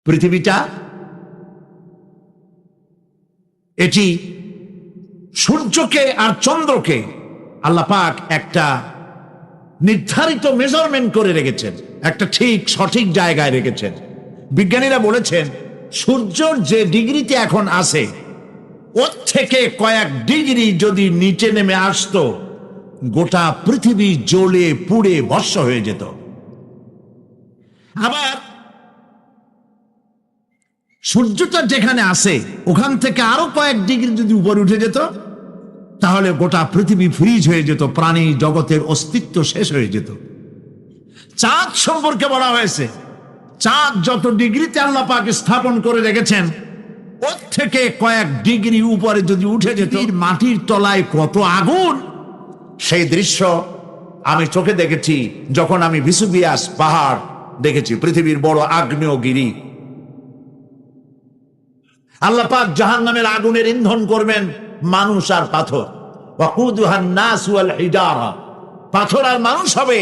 পৃথিবীটা এটি সূর্যকে আর চন্দ্রকে আল্লাহ পাক একটা নির্ধারিত মেজারমেন্ট করে রেখেছেন, একটা ঠিক সঠিক জায়গায় রেখেছেন। বিজ্ঞানীরা বলেছেন সূর্যর যে ডিগ্রিতে এখন আছে ওর থেকে কয়েক ডিগ্রি যদি নিচে নেমে আসতো, গোটা পৃথিবী জ্বলে পুড়ে ভস্ম হয়ে যেত। আবার সূর্যটা যেখানে আছে ওখান থেকে আরো কয়েক ডিগ্রি যদি উপরে উঠে যেত, তাহলে গোটা পৃথিবী ফ্রিজ হয়ে যেত, প্রাণী জগতের অস্তিত্ব শেষ হয়ে যেত। চাঁদ সম্পর্কে বলা হয়েছে চাঁদ যত ডিগ্রিতে আল্লাহ পাক স্থাপন করে রেখেছেন ওর থেকে কয়েক ডিগ্রি উপরে যদি উঠে যেত, মাটির তলায় কত আগুন, সেই দৃশ্য আমি চোখে দেখেছি যখন আমি ভেসুভিয়াস পাহাড় দেখেছি, পৃথিবীর বড় আগ্নেয়গিরি। আল্লাহ পাক জাহান্নামের আগুনের ইন্ধন করবেন মানুষ আর পাথর। ওয়াকুদুহান নাস ওয়াল হিজারা, পাথর আর মানুষ হবে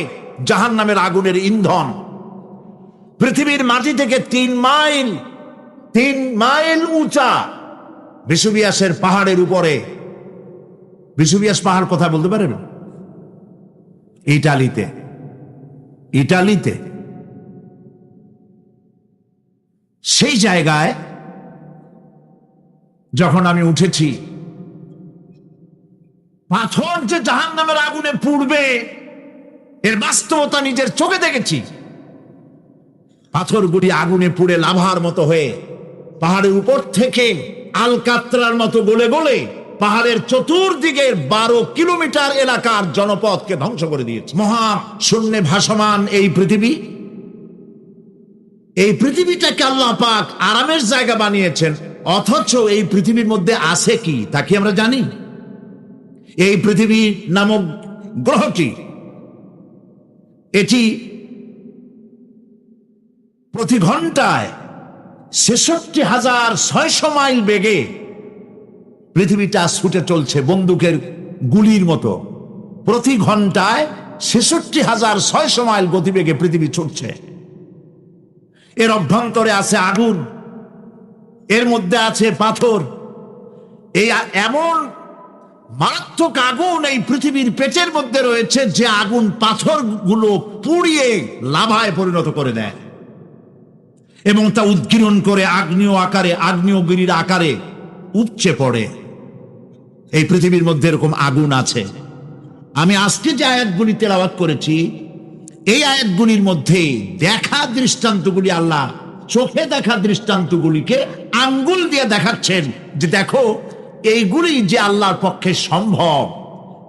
জাহান্নামের আগুনের ইন্ধন। পৃথিবীর মাটি থেকে 3 মাইল উঁচা ভেসুভিয়াসের পাহাড়ের উপরে। ভেসুভিয়াস পাহাড় কোথায় বলতে পারেন? ইটালিতে। সেই জায়গায় যখন আমি উঠেছি, পাথর যে জাহান্নামের আগুনে পুড়বে এর বাস্তবতা নিজের চোখে দেখেছি। পাথরগুলি আগুনে পুড়ে লাভার মতো হয়ে পাহাড়ের উপর থেকে আলকাত্রার মতো গলে গলে পাহাড়ের চতুর্দিকের 12 কিলোমিটার এলাকার জনপদকে ধ্বংস করে দিয়েছে। মহা শূন্যে ভাসমান এই পৃথিবীটাকে আল্লাহ পাক আরামের জায়গা বানিয়েছেন, অথচ এই পৃথিবীর মধ্যে আছে কি তা কি আমরা জানি? এই পৃথিবী নামক গ্রহটি, এটি প্রতি ঘন্টায় 66,600 মাইল বেগে পৃথিবীটা ছুটে চলছে বন্দুকের গুলির মতো। প্রতি ঘন্টায় 66,600 মাইল গতিবেগে পৃথিবী ছুটছে। এর অভ্যন্তরে আছে আগুন, এর মধ্যে আছে পাথর। এই এমন মারাত্মক আগুন এই পৃথিবীর পেটের মধ্যে রয়েছে যে আগুন পাথরগুলো পুড়িয়ে লাভায় পরিণত করে দেয় এবং তা উদ্গীরণ করে আগ্নেয়গিরির আকারে উপচে পড়ে। এই পৃথিবীর মধ্যে এরকম আগুন আছে। আমি আজকে যে আয়াতগুলি তেলাওয়াত করেছি এই আয়াতগুলির মধ্যে দেখা দৃষ্টান্তগুলি, আল্লাহ চোখে দেখা দৃষ্টান্তগুলিকে আঙ্গুল দিয়ে দেখাচ্ছেন যে দেখো এইগুলি যে আল্লাহর পক্ষে সম্ভব,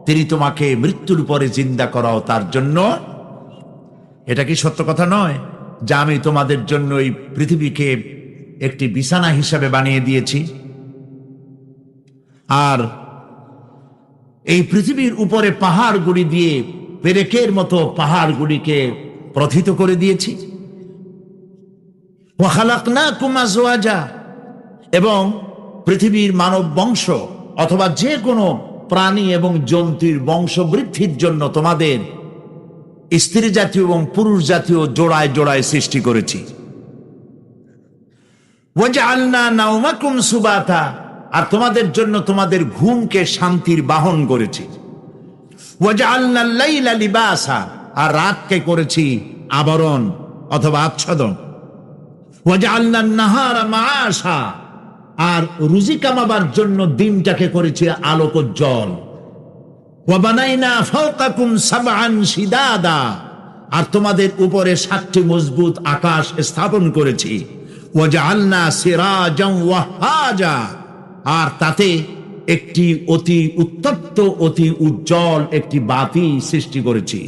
তিনি তোমাকে মৃত্যুর পরে জিন্দা করাও তার জন্য। এটা কি সত্য কথা নয় যে আমি তোমাদের জন্য এই পৃথিবীকে একটি বিছানা হিসাবে বানিয়ে দিয়েছি, আর এই পৃথিবীর উপরে পাহাড়গুলি দিয়ে পেরেকের মতো পাহাড়গুলিকে প্রথিত করে দিয়েছি। ওয়া খালাকনাকুম আজওয়াজা, এবং পৃথিবীর মানব বংশ অথবা যে কোনো প্রাণী এবং জন্তুর বংশ বৃদ্ধির জন্য তোমাদের স্ত্রী জাতীয় এবং পুরুষ জাতীয় জোড়ায় জোড়ায় সৃষ্টি করেছি। ওয়াজআলনা নাওমাকুম সুবাতা, আর তোমাদের জন্য তোমাদের ঘুমকে শান্তির বাহন করেছি। ওয়াজআলনাল লাইলা লিবাসা, আর রাতকে করেছি আবরণ অথবা আচ্ছাদন। ওয়াজআলনান নাহারা মাআশা, আর রুজি কামাবার জন্য দিনটাকে করেছি আলোকোজ্জ্বল। ওয়া বানাইনা ফাওকাকুম সাবআন শিদাদা, আর তোমাদের উপরে 7টি মজবুত আকাশ স্থাপন করেছি। ওয়াজআলনা সিরাজাম ওয়াহাজা, আর তাতে একটি অতি উত্তপ্ত অতি উজ্জ্বল একটি বাতি সৃষ্টি করেছি,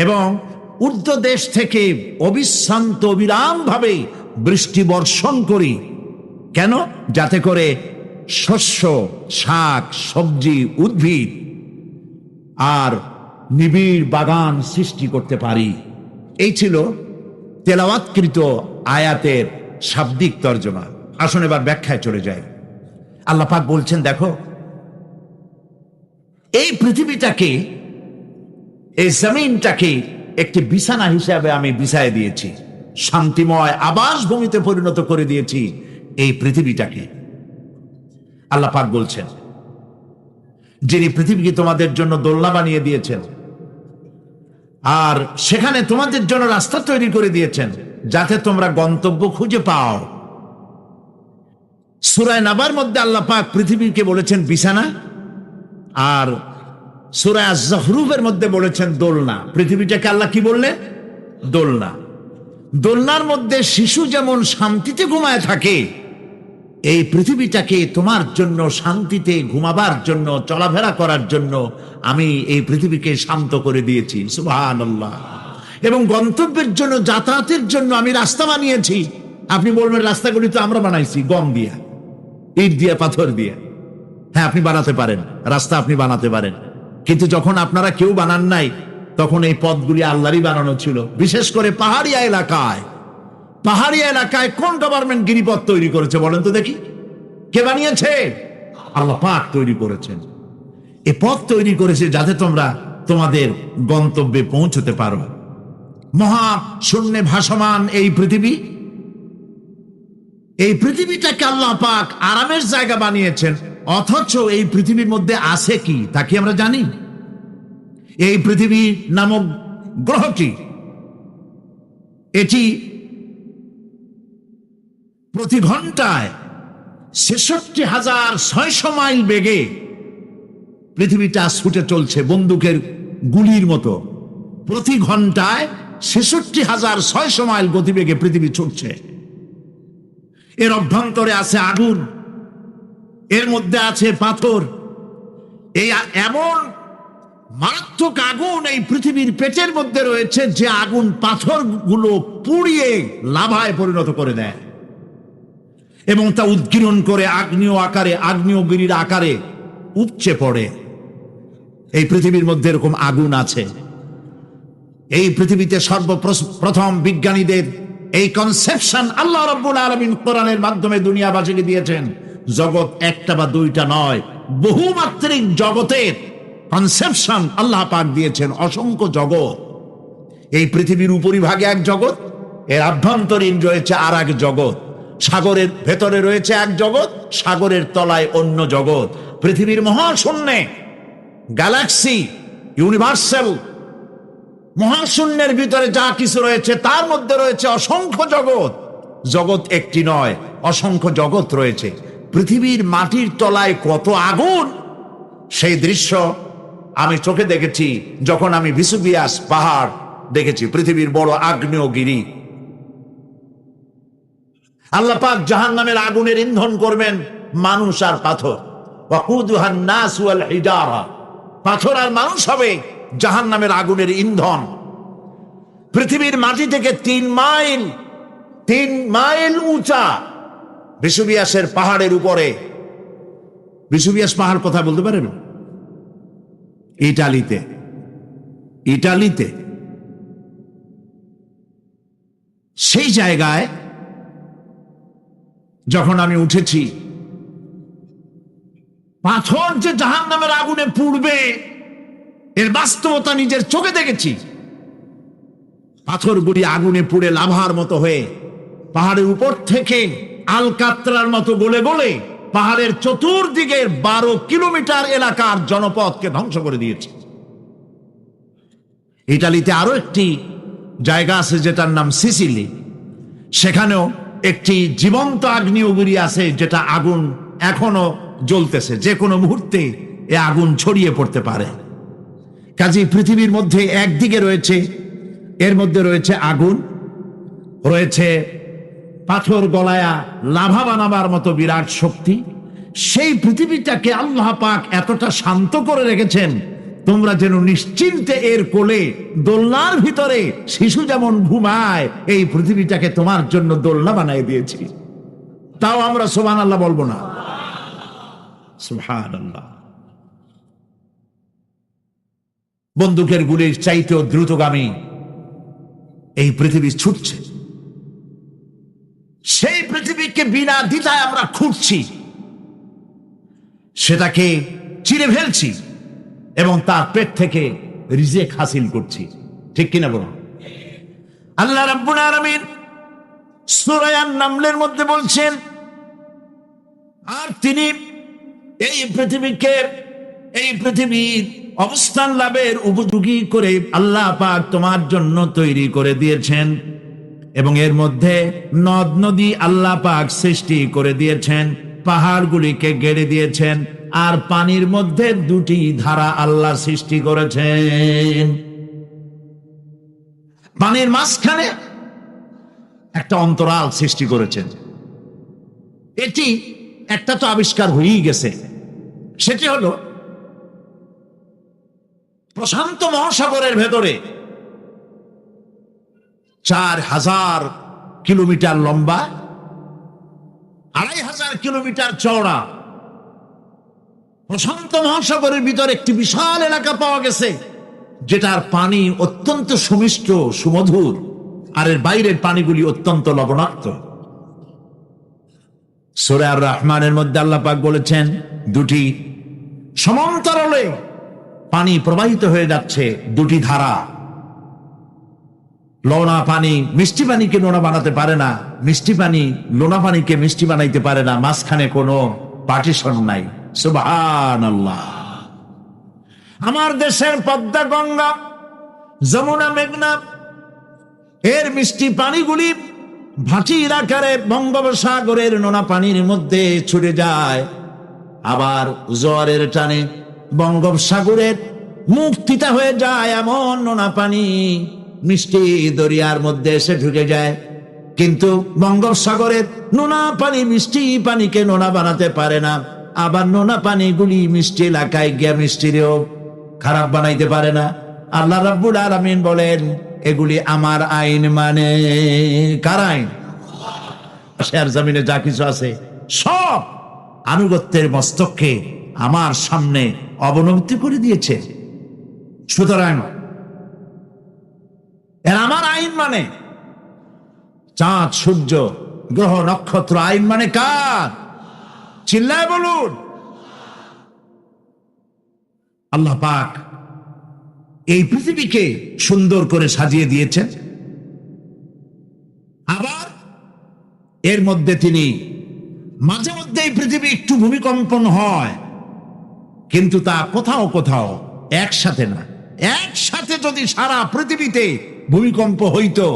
এবং ঊর্ধ্ব দেশ থেকে অবিশ্রান্ত অবিরাম ভাবে বৃষ্টি বর্ষণ করি। কেন? যাতে করে শস্য, শাক, সবজি, উদ্ভিদ আর নিবিড় বাগান সৃষ্টি করতে পারি। এই ছিল তেলাওয়াতকৃত আয়াতের শাব্দিক তর্জমা। আসুন এবার ব্যাখ্যায় চলে যায়। আল্লাহ পাক বলছেন দেখো এই পৃথিবীটাকে, এই জমিনটাকে একটি বিছানা হিসাবে আমি বিছায় দিয়েছি। শান্তিময় আবাস ভূমিতে পরিণত করে দিয়েছি এই পৃথিবীটাকে। আল্লাহ পাক বলছেন, যিনি পৃথিবীকে তোমাদের জন্য দোলনা বানিয়ে দিয়েছেন আর সেখানে তোমাদের জন্য রাস্তা তৈরি করে দিয়েছেন যাতে তোমরা গন্তব্য খুঁজে পাও। সূরা নাবার মধ্যে আল্লাহ পাক পৃথিবীকে বলেছেন বিছানা, আর সূরা আয-যুখরুফের মধ্যে বলেছেন দোলনা। পৃথিবীটাকে আল্লাহ কি বললেন? দোলনা। দোলনার মধ্যে শিশু যেমন শান্তিতে ঘুমায় থাকে, এই পৃথিবীটাকে তোমার জন্য শান্তিতে ঘুমাবার জন্য, চলাফেরা করার জন্য আমি এই পৃথিবীকে শান্ত করে দিয়েছি। সুবহানাল্লাহ। এবং গন্তব্যের জন্য, যাতায়াতের জন্য আমি রাস্তা বানিয়েছি। আপনি বলবেন রাস্তাগুলি তো আমরা বানাইছি গম দিয়া, ইট দিয়া, পাথর দিয়া। হ্যাঁ, আপনি বানাতে পারেন, রাস্তা আপনি বানাতে পারেন, কিন্তু যখন আপনারা কেউ বানান নাই তখন এই পথগুলি আল্লাহরই বানানো ছিল। বিশেষ করে পাহাড়িয়া এলাকায়, পাহাড়িয়া এলাকায় কোন গভর্নমেন্ট গিরিপথ তৈরি করেছে বলেন তো দেখি? কে বানিয়েছে? আল্লাহ পাক তৈরি করেছেন। এ পথ তৈরি করেছে যাতে তোমরা তোমাদের গন্তব্যে পৌঁছতে পারো। মহা শূন্যে ভাসমান এই পৃথিবী, এই পৃথিবীটাকে আল্লাহ পাক আরামের জায়গা বানিয়েছেন, অথচ এই পৃথিবীর মধ্যে আছে কি তা কি আমরা জানি? এই পৃথিবী নামক গ্রহটি, এটি প্রতি ঘন্টায় ৬৬,৬০০ মাইল বেগে পৃথিবীটা ছুটে চলছে বন্দুকের গুলির মতো। প্রতি ঘন্টায় ৬৬,৬০০ মাইল গতিবেগে পৃথিবী ছুটছে। এর অভ্যন্তরে আছে আগুন, এর মধ্যে আছে পাথর। এই এমন মারাত্মক আগুন এই পৃথিবীর পেটের মধ্যে রয়েছে যে আগুন পাথরগুলো পুড়িয়ে লাভায় পরিণত করে দেয় এবং তা উদ্গীরণ করে আগ্নেয় আকারে, আগ্নেয়গিরির আকারে উপচে পড়ে। এই পৃথিবীর মধ্যে এরকম আগুন আছে। এই পৃথিবীতে সর্বপ্রথম বিজ্ঞানীদের এই কনসেপশন আল্লাহ রাব্বুল আলামিন কোরআনের মাধ্যমে দুনিয়াবাসীকে দিয়েছেন। জগৎ একটা বা দুইটা নয়, বহুমাত্রিক জগতের কনসেপশন আল্লাহ পাক দিয়েছেন, অসংখ্য জগৎ। এই পৃথিবীর উপরিভাগে এক জগৎ, এর আভ্যন্তরীণ রয়েছে আর এক জগৎ। সাগরের ভেতরে রয়েছে এক জগৎ, সাগরের তলায় অন্য জগৎ। পৃথিবীর মহাশূন্যে, গ্যালাক্সি, ইউনিভার্সাল মহাশূন্যের ভিতরে যা কিছু রয়েছে তার মধ্যে রয়েছে অসংখ্য জগৎ। জগৎ একটি নয়, অসংখ্য জগৎ রয়েছে। পৃথিবীর মাটির তলায় কত আগুন, সেই দৃশ্য আমি চোখে দেখেছি যখন আমি ভেসুভিয়াস পাহাড় দেখেছি, পৃথিবীর বড় আগ্নেয়গিরি। আল্লাহ পাক জাহান্নামের আগুনের ইন্ধন করবেন মানুষ আর পাথর। ওয়াকুদুহান নাস ওয়াল হিজারা, পাথর আর মানুষ হবে জাহান্নামের আগুনের ইন্ধন। পৃথিবীর মাটি থেকে 3 মাইল উঁচা ভেসুভিয়াসের পাহাড়ের উপরে। ভেসুভিয়াস পাহাড় কোথায় বলতে পারেন? ইটালিতে। ইটালিতে সেই জায়গায় যখন আমি উঠেছি, পাথর যে জাহান্নামের আগুনে পুড়বে এর বাস্তবতা নিজের চোখে দেখেছি। পাথরগুলি আগুনে পুড়ে লাভার মতো হয়ে পাহাড়ের উপর থেকে আলকাত্রার মতো গলে গলে পাহাড়ের চতুর্দিকের 12 কিলোমিটার এলাকার জনপদকে ধ্বংস করে দিয়েছে। ইটালিতে আরো একটি জায়গা আছে যেটার নাম সিসিলি। সেখানেও একটি জীবন্ত আগ্নেয়গিরি আছে, যেটা আগুন এখনো জ্বলতেছে, যে কোনো মুহূর্তে এ আগুন ছড়িয়ে পড়তে পারে। কাজেই পৃথিবীর মধ্যে একদিকে রয়েছে, এর মধ্যে রয়েছে আগুন, রয়েছে পাথর গলায়া লাভা বানাবার মতো বিরাট শক্তি। সেই পৃথিবীটাকে আল্লাহ পাক এতটা শান্ত করে রেখেছেন তোমরা যেন নিশ্চিন্তে এর কোলে, দোলনার ভিতরে শিশু যেমন ঘুমায়, এই পৃথিবীটাকে তোমার জন্য দোলনা বানিয়ে দিয়েছি। তাও আমরা সুবহানাল্লাহ বলবো না? সুবহানাল্লাহ। বন্দুকের গুলির চাইতেও দ্রুতগামী এই পৃথিবী ছুটছে। সেই পৃথিবীকে বিনা দ্বিধায় আমরা খুঁজছি, সেটাকে চিরে ফেলছি এবং তার পেট থেকে রিজিক হাসিল করছি। ঠিক কিনা বলুন? আল্লাহ রাব্বুল আলামিন সূরা আন-নামলের মধ্যে বলছেন, আর তিনি এই পৃথিবীর অবস্থান লাভের উপযোগী করে আল্লাহ পাক তোমার জন্য তৈরি করে দিয়েছেন, এবং এর মধ্যে নদ নদী আল্লাহ পাক সৃষ্টি করে দিয়েছেন, পাহাড়গুলিকে গেড়ে দিয়েছেন, আর পানির মধ্যে দুটি ধারা আল্লাহ সৃষ্টি করেছেন। পানির মাঝখানে একটা অন্তরাল সৃষ্টি করেছেন। এটি একটা তো আবিষ্কার হয়েই গেছে, সেটি হলো প্রশান্ত মহাসাগরের ভেতরে 4000 কিলোমিটার লম্বা, 2500 কিলোমিটার চওড়া প্রশান্ত মহাসাগরের ভিতরে একটি বিশাল এলাকা পাওয়া গেছে, যেটার পানি অত্যন্ত সুমিষ্ট সুমধুর, আর এর বাইরের পানিগুলি অত্যন্ত লবণাক্ত। সূরা আর-রহমানের মধ্যে আল্লাহ পাক বলেছেন, দুটি সমান্তরালে পানি প্রবাহিত হয়ে যাচ্ছে, দুটি ধারা। লোনা পানি মিষ্টি পানিকে লোনা বানাতে পারে না, মিষ্টি পানি লোনা পানিকে মিষ্টি বানাইতে পারে না, মাঝখানে কোনো পার্টিশন নাই। সুবহানাল্লাহ। আমার দেশের পদ্মা, গঙ্গা, যমুনা, মেঘনা এর মিষ্টি পানিগুলি ভাটির আকারে বঙ্গোপসাগরের নোনা পানির মধ্যে ছুটে যায়, আবার জোয়ারের টানে বঙ্গোপসাগরের মুখ তিতা হয়ে যায়, এমন নোনা পানি মিষ্টি দরিয়ার মধ্যে এসে ঢুকে যায়। কিন্তু বঙ্গোপসাগরের নোনা পানি মিষ্টি পানিকে নোনা বানাতে পারে না, আবার নোনা পানিগুলি মিষ্টি এলাকায় গিয়া মিষ্টিরেও খারাপ বানাইতে পারে না। আল্লাহ রাব্বুল আলামিন বলেন, এগুলি আমার আইন। মানে কার আইন? আকাশের জমিনে যা কিছু আছে সব আনুগত্যের মস্তককে আমার সামনে অবনতি করে দিয়েছে। সুতরাং এর আমার আইন মানে চাঁদ, সূর্য, গ্রহ, নক্ষত্র আইন মানে কার? চিল্লায় বলুন। আল্লাহ পাক এই পৃথিবীকে সুন্দর করে সাজিয়ে দিয়েছেন, আবার এর মধ্যে তিনি মাঝে মধ্যে এই পৃথিবী একটু ভূমিকম্পন হয়, কিন্তু তা কোথাও কোথাও একসাথে না। একসাথে যদি সারা পৃথিবীতে ভূমিকম্প হইতো,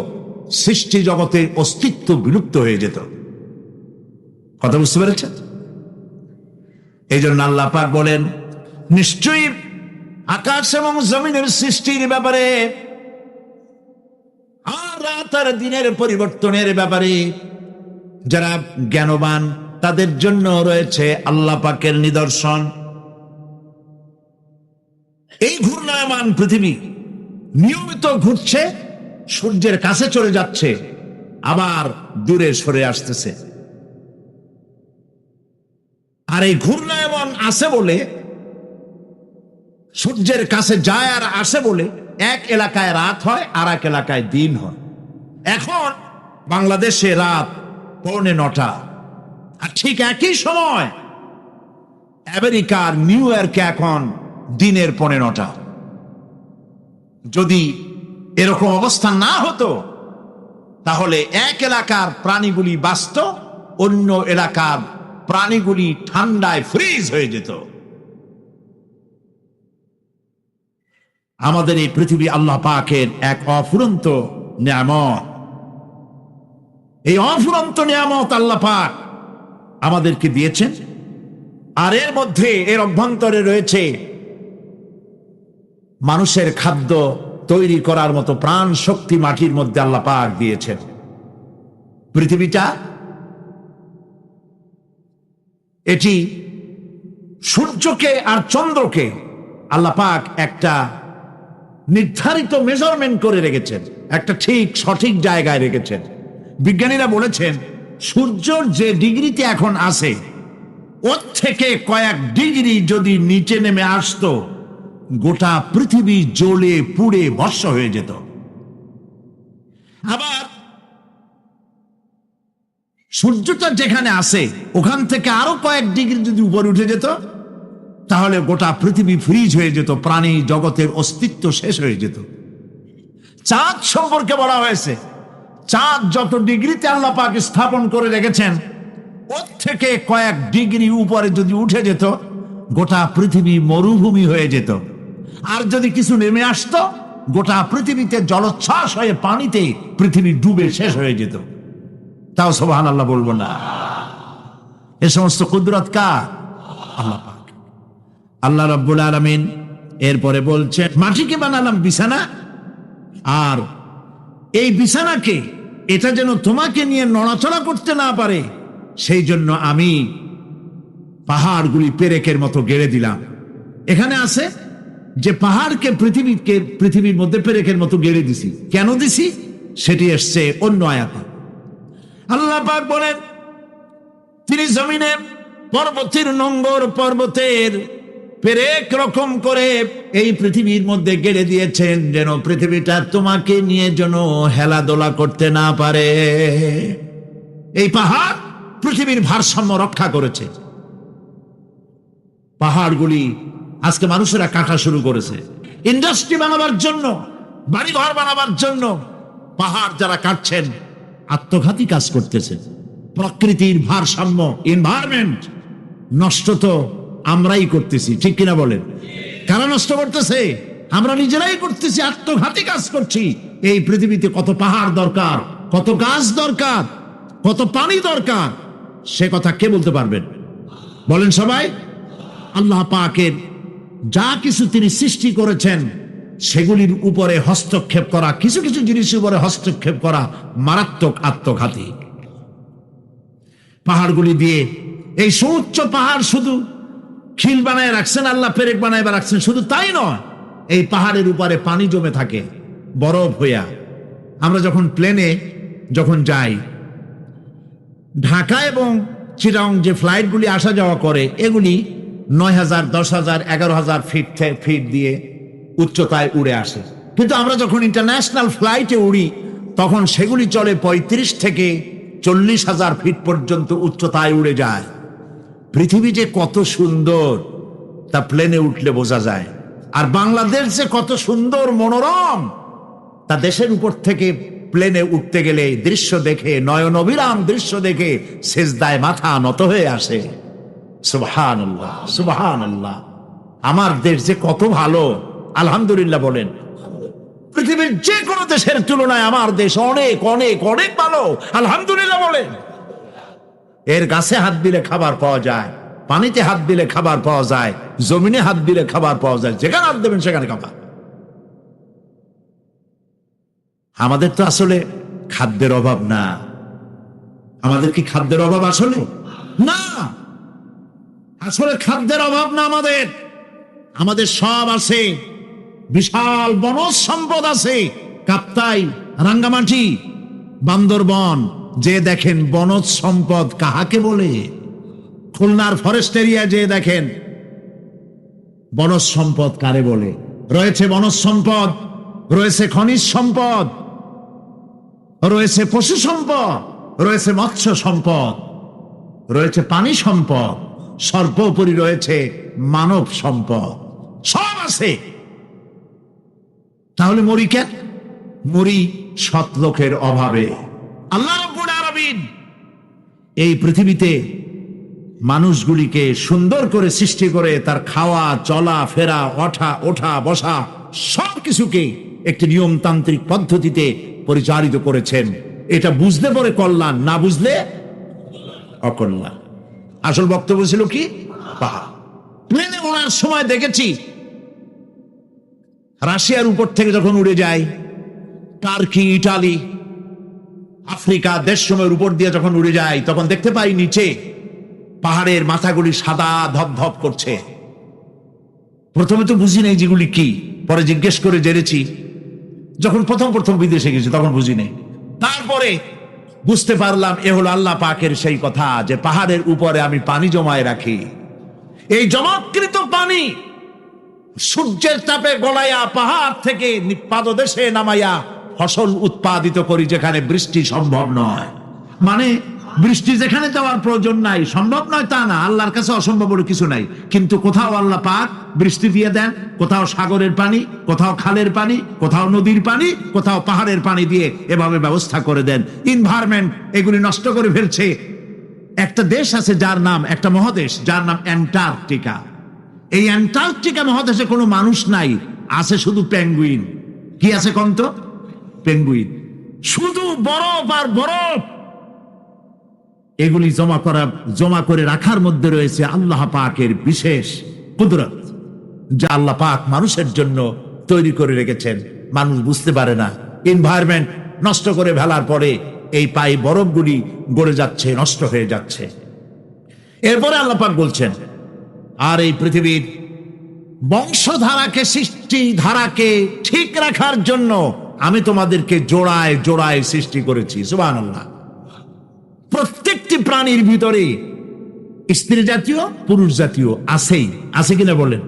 সৃষ্টি জগতের অস্তিত্ব বিলুপ্ত হয়ে যেত। কথা বুঝতে পেরেছেন? এই জন্য আল্লাহ পাক বলেন, নিশ্চয়ই আকাশ এবং জমিনের সৃষ্টির ব্যাপারে আর রাত আর দিনের পরিবর্তনের ব্যাপারে যারা জ্ঞানবান, তাদের জন্য রয়েছে আল্লাহ পাকের নিদর্শন। এই ঘূর্ণায়মান পৃথিবী নিয়মিত ঘুরছে, সূর্যের কাছে চলে যাচ্ছে, আবার দূরে সরে আসতেছে। আর এই ঘূর্ণায়মান আছে বলে, সূর্যের কাছে যায় আর আসে বলে, এক এলাকায় রাত হয় আর এক এলাকায় দিন হয়। এখন বাংলাদেশে রাত 9:45, আর ঠিক একই সময় আমেরিকার নিউ ইয়র্কে এখন দিনের 9:45। যদি এরকম অবস্থা না হতো, তাহলে এক এলাকার প্রাণীগুলি বাঁচত, অন্য এলাকার প্রাণীগুলি ঠান্ডায় ফ্রিজ হয়ে যেত। আমাদের এই পৃথিবী আল্লাহ পাকের এক অফুরন্ত নিয়ামত। এই অফুরন্ত নিয়ামত আল্লাহ পাক আমাদেরকে দিয়েছেন, আর এর মধ্যে এর অভ্যন্তরে রয়েছে মানুষের খাদ্য তৈরি করার মতো প্রাণ শক্তি মাটির মধ্যে আল্লাহ পাক দিয়েছেন। পৃথিবীটা এটি সূর্যকে আর চন্দ্রকে আল্লাহ পাক একটা নির্ধারিত মেজারমেন্ট করে রেখেছেন, একটা ঠিক সঠিক জায়গায় রেখেছেন। বিজ্ঞানীরা বলেছেন, সূর্যর যে ডিগ্রিতে এখন আছে, ওর থেকে কয়েক ডিগ্রি যদি নিচে নেমে আসতো, গোটা পৃথিবী জ্বলে পুড়ে ভস্ম হয়ে যেত। আবার সূর্যটা যেখানে আছে, ওখান থেকে আরো কয়েক ডিগ্রি যদি উপরে উঠে যেত, তাহলে গোটা পৃথিবী ফ্রিজ হয়ে যেত, প্রাণী জগতের অস্তিত্ব শেষ হয়ে যেত। চাঁদ সম্পর্কে বলা হয়েছে, চাঁদ যত ডিগ্রিতে আল্লাহ পাক স্থাপন করে রেখেছেন, ওর থেকে কয়েক ডিগ্রি উপরে যদি উঠে যেত, গোটা পৃথিবী মরুভূমি হয়ে যেত। আর যদি কিছু নেমে আসতো, গোটা পৃথিবীতে জলোচ্ছ্বাস হয়ে পানিতে পৃথিবী ডুবে শেষ হয়ে যেত। তাও সুবহানাল্লাহ বলবো না? এ সমস্ত কুদরত কার? আল্লাহ পাক। আল্লাহ রাব্বুল আলামিন এরপরে বলছে, মাটিকে বানালাম বিছানা, আর এই বিছানাকে এটা যেন তোমাকে নিয়ে নড়াচড়া করতে না পারে, সেই জন্য আমি পাহাড়গুলি পেরেকের মতো গেড়ে দিলাম। এখানে আছে যে পাহাড়কে পৃথিবীর মধ্যে পেরেকের মতো গেড়ে দিছি। কেন দিছি সেটি এসছে অন্য আয়াতে। আল্লাহ পাক বলেন, তিনি জমিনে পর্বতের নোঙ্গর, পর্বতের পেরেক রকম করে এই পৃথিবীর মধ্যে গেড়ে দিয়েছেন, যেন পৃথিবীটা তোমাকে নিয়ে যেন হেলাদোলা করতে না পারে। এই পাহাড় পৃথিবীর ভারসাম্য রক্ষা করেছে। পাহাড়গুলি আজকে মানুষেরা কাটা শুরু করেছে ইন্ডাস্ট্রি বানাবার জন্য, বাড়িঘর বানাবার জন্য। পাহাড় যারা কাটছেন আত্মঘাতী কাজ করতেছে। প্রকৃতির ভারসাম্য, এনভায়রনমেন্ট নষ্ট তো আমরাই করতেছি, ঠিক কিনা বলেন? কারা নষ্ট করতেছে? আমরা নিজেরাই করতেছি, আত্মঘাতী কাজ করছি। এই পৃথিবীতে কত পাহাড় দরকার, কত গাছ দরকার, কত পানি দরকার, সে কথা কে বলতে পারবেন? বলেন সবাই। আল্লাহ পাকের যা কিছু তিনি সৃষ্টি করেছেন সেগুলির উপরে হস্তক্ষেপ করা, কিছু কিছু জিনিসের উপরে হস্তক্ষেপ করা মারাত্মক আত্মঘাতী। পাহাড়গুলি দিয়ে এই সুউচ্চ পাহাড় শুধু খিল বানায় রাখছেন আল্লাহ, পেরেক বানায় রাখছেন, শুধু তাই নয়, এই পাহাড়ের উপরে পানি জমে থাকে বরফ হইয়া। আমরা যখন প্লেনে যখন যাই, ঢাকা এবং চিটাগং যে ফ্লাইটগুলি আসা যাওয়া করে, এগুলি 9,000, 10,000, 11,000 ফিট দিয়ে উচ্চতায় উড়ে আসে। কিন্তু আমরা যখন ইন্টারন্যাশনাল ফ্লাইটে উড়ি, তখন সেগুলি চলে 35 থেকে 40,000 ফিট পর্যন্ত উচ্চতায় উড়ে যায়। পৃথিবী যে কত সুন্দর তা প্লেনে উঠলে বোঝা যায়। আর বাংলাদেশ যে কত সুন্দর মনোরম তা দেশের উপর থেকে প্লেনে উঠতে গেলে দৃশ্য দেখে, নয়ন অবিরাম দৃশ্য দেখে সেজদায় মাথা নত হয়ে আসে। সুবহানাল্লাহ, সুবহানাল্লাহ। আমার দেশ যে কত ভালো, আলহামদুলিল্লাহ বলেন। পৃথিবীর যে কোনো দেশের তুলনায় আমার দেশ অনেক অনেক অনেক ভালো, আলহামদুলিল্লাহ বলেন। এর গাছে হাত দিলে খাবার পাওয়া যায়, পানিতে হাত দিলে খাবার পাওয়া যায়, জমিনে হাত দিলে খাবার পাওয়া যায়, যেখানে হাত দেবেন সেখানে খাবার। আমাদের তো আসলে খাদ্যের অভাব না। আমাদের কি খাদ্যের অভাব আসলে? না, আসলে খাদ্যের অভাব না। আমাদের সব আছে, বিশাল বনজ সম্পদ আছে। কাপ্তাই, রাঙ্গামাটি, বান্দরবন যে দেখেন বনজ সম্পদ কাহাকে বলে। খুলনার ফরেস্ট এরিয়া যে দেখেন বনজ সম্পদ কারে বলে। রয়েছে বনজ সম্পদ, রয়েছে খনিজ সম্পদ, রয়েছে পশু সম্পদ, রয়েছে মৎস্য সম্পদ, রয়েছে পানি সম্পদ, সর্বোপরি রয়েছে মানব সম্পদ। সব আছে। তাহলে মরি কেন? মরি সৎ লোকের অভাবে। আল্লাহ রাব্বুল আলামিন এই পৃথিবীতে মানুষগুলিকে সুন্দর করে সৃষ্টি করে তার খাওয়া, চলা ফেরা, ওঠা বসা সবকিছুকে একটি নিয়মতান্ত্রিক পদ্ধতিতে পরিচালিত করেছেন। এটা বুঝলে পরে কল্যাণ, না বুঝলে অকল্যাণ। আসল বক্তব্য ছিল কি? প্লেনে ওড়ার সময় দেখেছি রাশিয়ার উপর থেকে যখন উড়ে যায়, টার্কি, ইটালি, আফ্রিকা দেশসমূহের উপর দিয়ে যখন উড়ে যায়, তখন দেখতে পাই নিচে পাহাড়ের মাথাগুলি সাদা ধপধপ করছে। প্রথমে তো বুঝি নাই যেগুলি কি, পরে জিজ্ঞেস করে জেনেছি। যখন প্রথম বিদেশে গেছি তখন বুঝি নাই, তারপরে বুঝতে পারলাম এ হলো আল্লাহ পাকের সেই কথা যে পাহাড়ের উপরে আমি পানি জমায় রাখি। এই জমাকৃত পানি সূর্যের তাপে গলাইয়া পাহাড় থেকে পাদদেশে নামাইয়া ফসল উৎপাদিত করি, যেখানে বৃষ্টি সম্ভব নয়। মানে বৃষ্টি যেখানে দেওয়ার প্রয়োজন নাই, সম্ভব নয় তা না, আল্লাহর কাছে অসম্ভব বলে কিছু নাই, কিন্তু কোথাও আল্লাহ পাক বৃষ্টি দিয়ে দেন, কোথাও সাগরের পানি, কোথাও খালের পানি, কোথাও নদীর পানি, কোথাও পাহাড়ের পানি দিয়ে এভাবে ব্যবস্থা করে দেন। এনভায়রনমেন্ট এগুলি নষ্ট করে ফেলছে। একটা দেশ আছে যার নাম, একটা মহাদেশ যার নাম অ্যান্টার্কটিকা। এই অ্যান্টার্কটিকা মহাদেশে কোনো মানুষ নাই, আছে শুধু পেঙ্গুইন। কি আছে কন্ত? পেঙ্গুইন। শুধু বরফ আর বরফ। এগুলি জমা করে রাখার মধ্যে রয়েছে আল্লাহ পাকের বিশেষ কুদরত, যা আল্লাহ পাক মানুষের জন্য তৈরি করে রেখেছেন। মানুষ বুঝতে পারে না। এনভায়রনমেন্ট নষ্ট করে ফেলার পরে এই পাই বরফগুলি গড়ে যাচ্ছে, নষ্ট হয়ে যাচ্ছে। এরপরে আল্লাহ পাক বলছেন, আর এই পৃথিবীর বংশধারাকে, সৃষ্টি ধারাকে ঠিক রাখার জন্য আমি তোমাদেরকে জোড়ায় জোড়ায় সৃষ্টি করেছি। সুবহানাল্লাহ। প্রত্যেকটি প্রাণীর ভিতরে স্ত্রী জাতীয়, পুরুষ জাতীয় আছেই, আছে কিনা বলেন?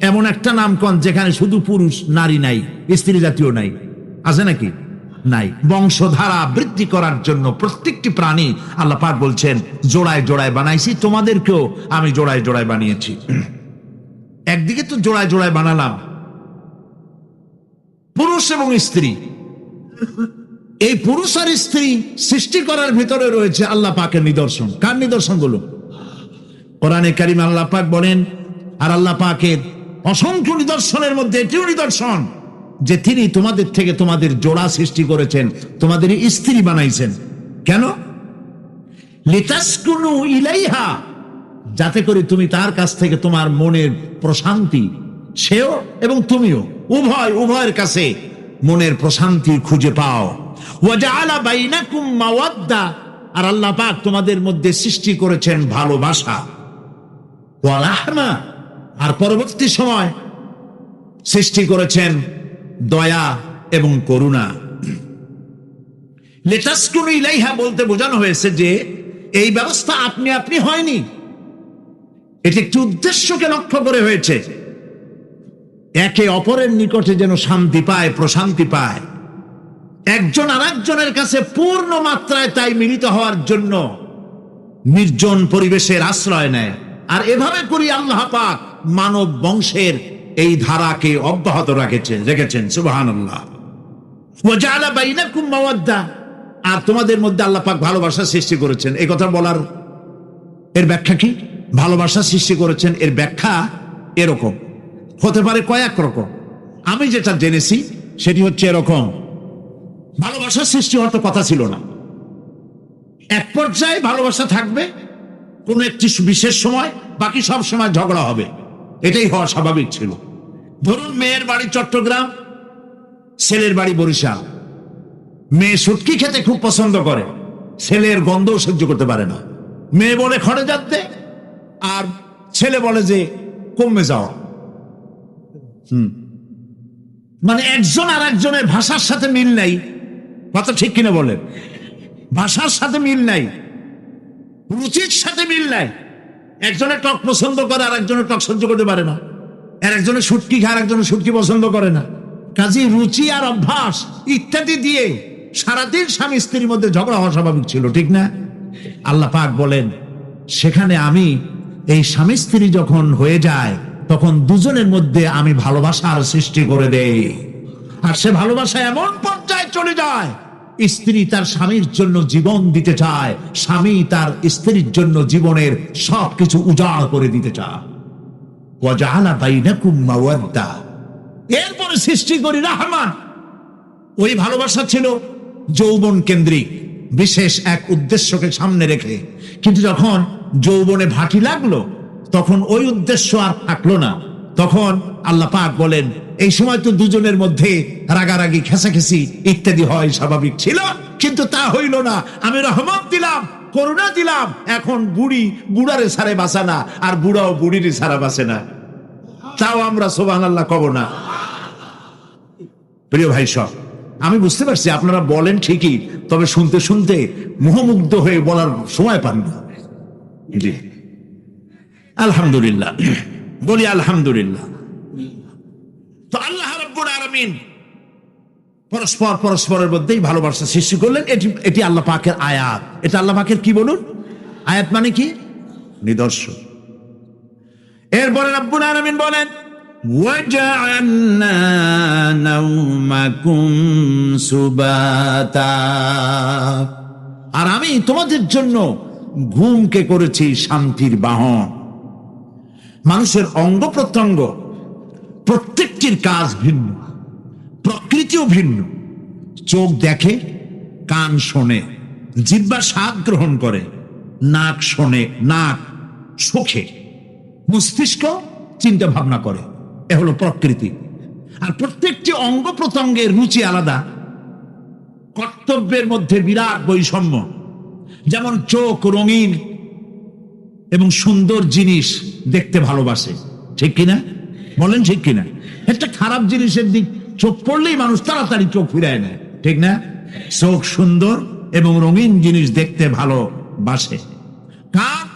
এমন একটা নামকন যেখানে শুধু পুরুষ, নারী নাই, স্ত্রী জাতীয় নাই, আছে নাকি? নাই। বংশধারা বৃদ্ধি করার জন্য প্রত্যেকটি প্রাণী আল্লাহ পাক বলছেন জোড়ায় জোড়ায় বানাইছি, তোমাদেরকেও আমি জোড়ায় জোড়ায় বানিয়েছি। একদিকে তো জোড়ায় জোড়ায় বানালাম পুরুষ এবং স্ত্রী। এই পুরুষ আর স্ত্রী সৃষ্টি করার ভিতরে রয়েছে আল্লাহ পাকের নিদর্শন। কার নিদর্শন গুলো? কোরআনে কারিমে আল্লাহ পাক বলেন, আর আল্লাহ পাকের অসংখ্য নিদর্শনের মধ্যে এটিও নিদর্শন যে তিনি তোমাদের থেকে তোমাদের জোড়া সৃষ্টি করেছেন, তোমাদের স্ত্রী বানাইছেন। কেন? লিতাসকুনু ইলাইহা, যাতে করে তুমি তার কাছ থেকে তোমার মনের প্রশান্তি, সেও এবং তুমিও উভয়ের কাছে মনের প্রশান্তি খুঁজে পাও। ওয়াজআলা বাইনাকুম মাওয়াদ্দা, আর আল্লাহ পাক তোমাদের মধ্যে সৃষ্টি করেছেন ভালোবাসা। ওয়া রাহমা, আর পরবর্তী সময় সৃষ্টি করেছেন দয়া এবং করুণা। লিতাসকুনু ইলাইহা বলতে বোঝানো হয়েছে যে এই ব্যবস্থা আপনি আপনি হয়নি, এটি একটি উদ্দেশ্যকে লক্ষ্য করে হয়েছে। একে অপরের নিকটে যেন শান্তি পায়, প্রশান্তি পায়, একজন আরেকজনের কাছে পূর্ণ মাত্রায় তাই মিলিত হওয়ার জন্য নির্জন পরিবেশের আশ্রয় নেয়। আর এভাবে করি আল্লাহ পাক মানব বংশের এই ধারাকে অব্যাহত রেখেছেন। সুবহানাল্লাহ। ওয়াজআলা বাইনাকুম মাওয়াদ্দা, আর তোমাদের মধ্যে আল্লাহ পাক ভালোবাসা সৃষ্টি করেছেন। এই কথা বলার এর ব্যাখ্যা কি? ভালোবাসা সৃষ্টি করেছেন এর ব্যাখ্যা এরকম হতে পারে, কয়েক রকম। আমি যেটা জেনেছি সেটি হচ্ছে এরকম, ভালোবাসা সৃষ্টি হওয়ার তো কথা ছিল না। এক পর্যায়ে ভালোবাসা থাকবে কোন একটি বিশেষ সময়, বাকি সব সময় ঝগড়া হবে, এটাই হওয়া স্বাভাবিক ছিল। ধরুন মেয়ের বাড়ি চট্টগ্রাম, ছেলের বাড়ি বরিশাল। মেয়ে শুটকি খেতে খুব পছন্দ করে, ছেলের গন্ধও সহ্য করতে পারে না। মেয়ে বলে খড়ে যাচ্ছে, আর ছেলে বলে যে কমে যাও। মানে একজন আর একজনের ভাষার সাথে মিল নাই। কথা ঠিক কিনা বলেন? ভাষার সাথে মিল নাই, রুচির সাথে মিল নাই। একজনের টক পছন্দ করে, আর একজনের টক সহ্য করতে পারে না। আর একজনের শুটকি খায়, আর একজনের শুটকি পছন্দ করে না। কাজে রুচি আর অভ্যাস ইত্যাদি দিয়ে সারাদিন স্বামী স্ত্রীর মধ্যে ঝগড়া হওয়া স্বাভাবিক ছিল, ঠিক না? আল্লাহ পাক বলেন সেখানে আমি এই স্বামী স্ত্রী যখন হয়ে যায় তখন দুজনের মধ্যে আমি ভালোবাসার সৃষ্টি করে দেই। আর সে ভালোবাসা এমন পর্যায়ে চলে যায়, স্ত্রী তার স্বামীর জন্য জীবন দিতে চায়, স্বামী তার স্ত্রীর জন্য জীবনের সবকিছু উজাড় করে দিতে চায়। ওয়াজআলা বাইনাকুম মাওয়াদ্দা, এরপরে সৃষ্টি করি রাহমা। ওই ভালোবাসা ছিল যৌবন কেন্দ্রিক, বিশেষ এক উদ্দেশ্যকে সামনে রেখে। কিন্তু যখন যৌবনে ভাটি লাগলো তখন ওই উদ্দেশ্য আর থাকলো না। তখন আল্লাহ পাক বলেন এই সময় তো দুজনের মধ্যে রাগারাগি, খেসাখেসি ইত্যাদি হয়, স্বাভাবিক ছিল, কিন্তু তা হইল না। আমি রহমত দিলাম, করুণা দিলাম। এখন বুড়ি বুড়ারে ছাড়ে বাঁচে না, আর বুড়াও বুড়িরে ছাড়া বাঁচে না। তাও আমরা সুবহানাল্লাহ কব না? প্রিয় ভাই সব, আমি বুঝতে পারছি আপনারা বলেন ঠিকই, তবে শুনতে শুনতে মোহমুগ্ধ হয়ে বলার সময় পান না। জি আলহামদুলিল্লাহ, বলি আলহামদুলিল্লাহ। তো আল্লাহ রাব্বুল আলামিন পরস্পর পরস্পরের মধ্যেই ভালোবাসা সৃষ্টি করলেন। এটি আল্লাহ পাকের আয়াত। এটা আল্লাহ পাকের কি বলুন? আয়াত মানে কি? নিদর্শন। এরপরে রব্বুল আলামিন বলেন, ওয়াজআলনা নাওমাকুম সুবাতা, আর আমি তোমাদের জন্য ঘুমকে করেছি শান্তির বাহন। মানুষের অঙ্গ প্রত্যঙ্গ প্রত্যেকটির কাজ ভিন্ন, প্রকৃতিও ভিন্ন। চোখ দেখে, কান শোনে, জিহ্বা স্বাদ গ্রহণ করে, নাক শোনে, নাক শোখে, মস্তিষ্ক চিন্তা ভাবনা করে। এ হলো প্রকৃতি। আর প্রত্যেকটি অঙ্গ প্রত্যঙ্গের রুচি আলাদা, কর্তব্যের মধ্যে বিরাট বৈষম্য। যেমন চোখ রঙিন এবং সুন্দর জিনিস দেখতে ভালোবাসে, ঠিক কিনা? বলেন ঠিক কিনা? একটা খারাপ জিনিসের দিক চোখ পড়লেই মানুষ তাড়াতাড়ি চোখ ফিরায় নেয়, ঠিক না? চোখ সুন্দর এবং রঙিন জিনিস দেখতে ভালোবাসে। কান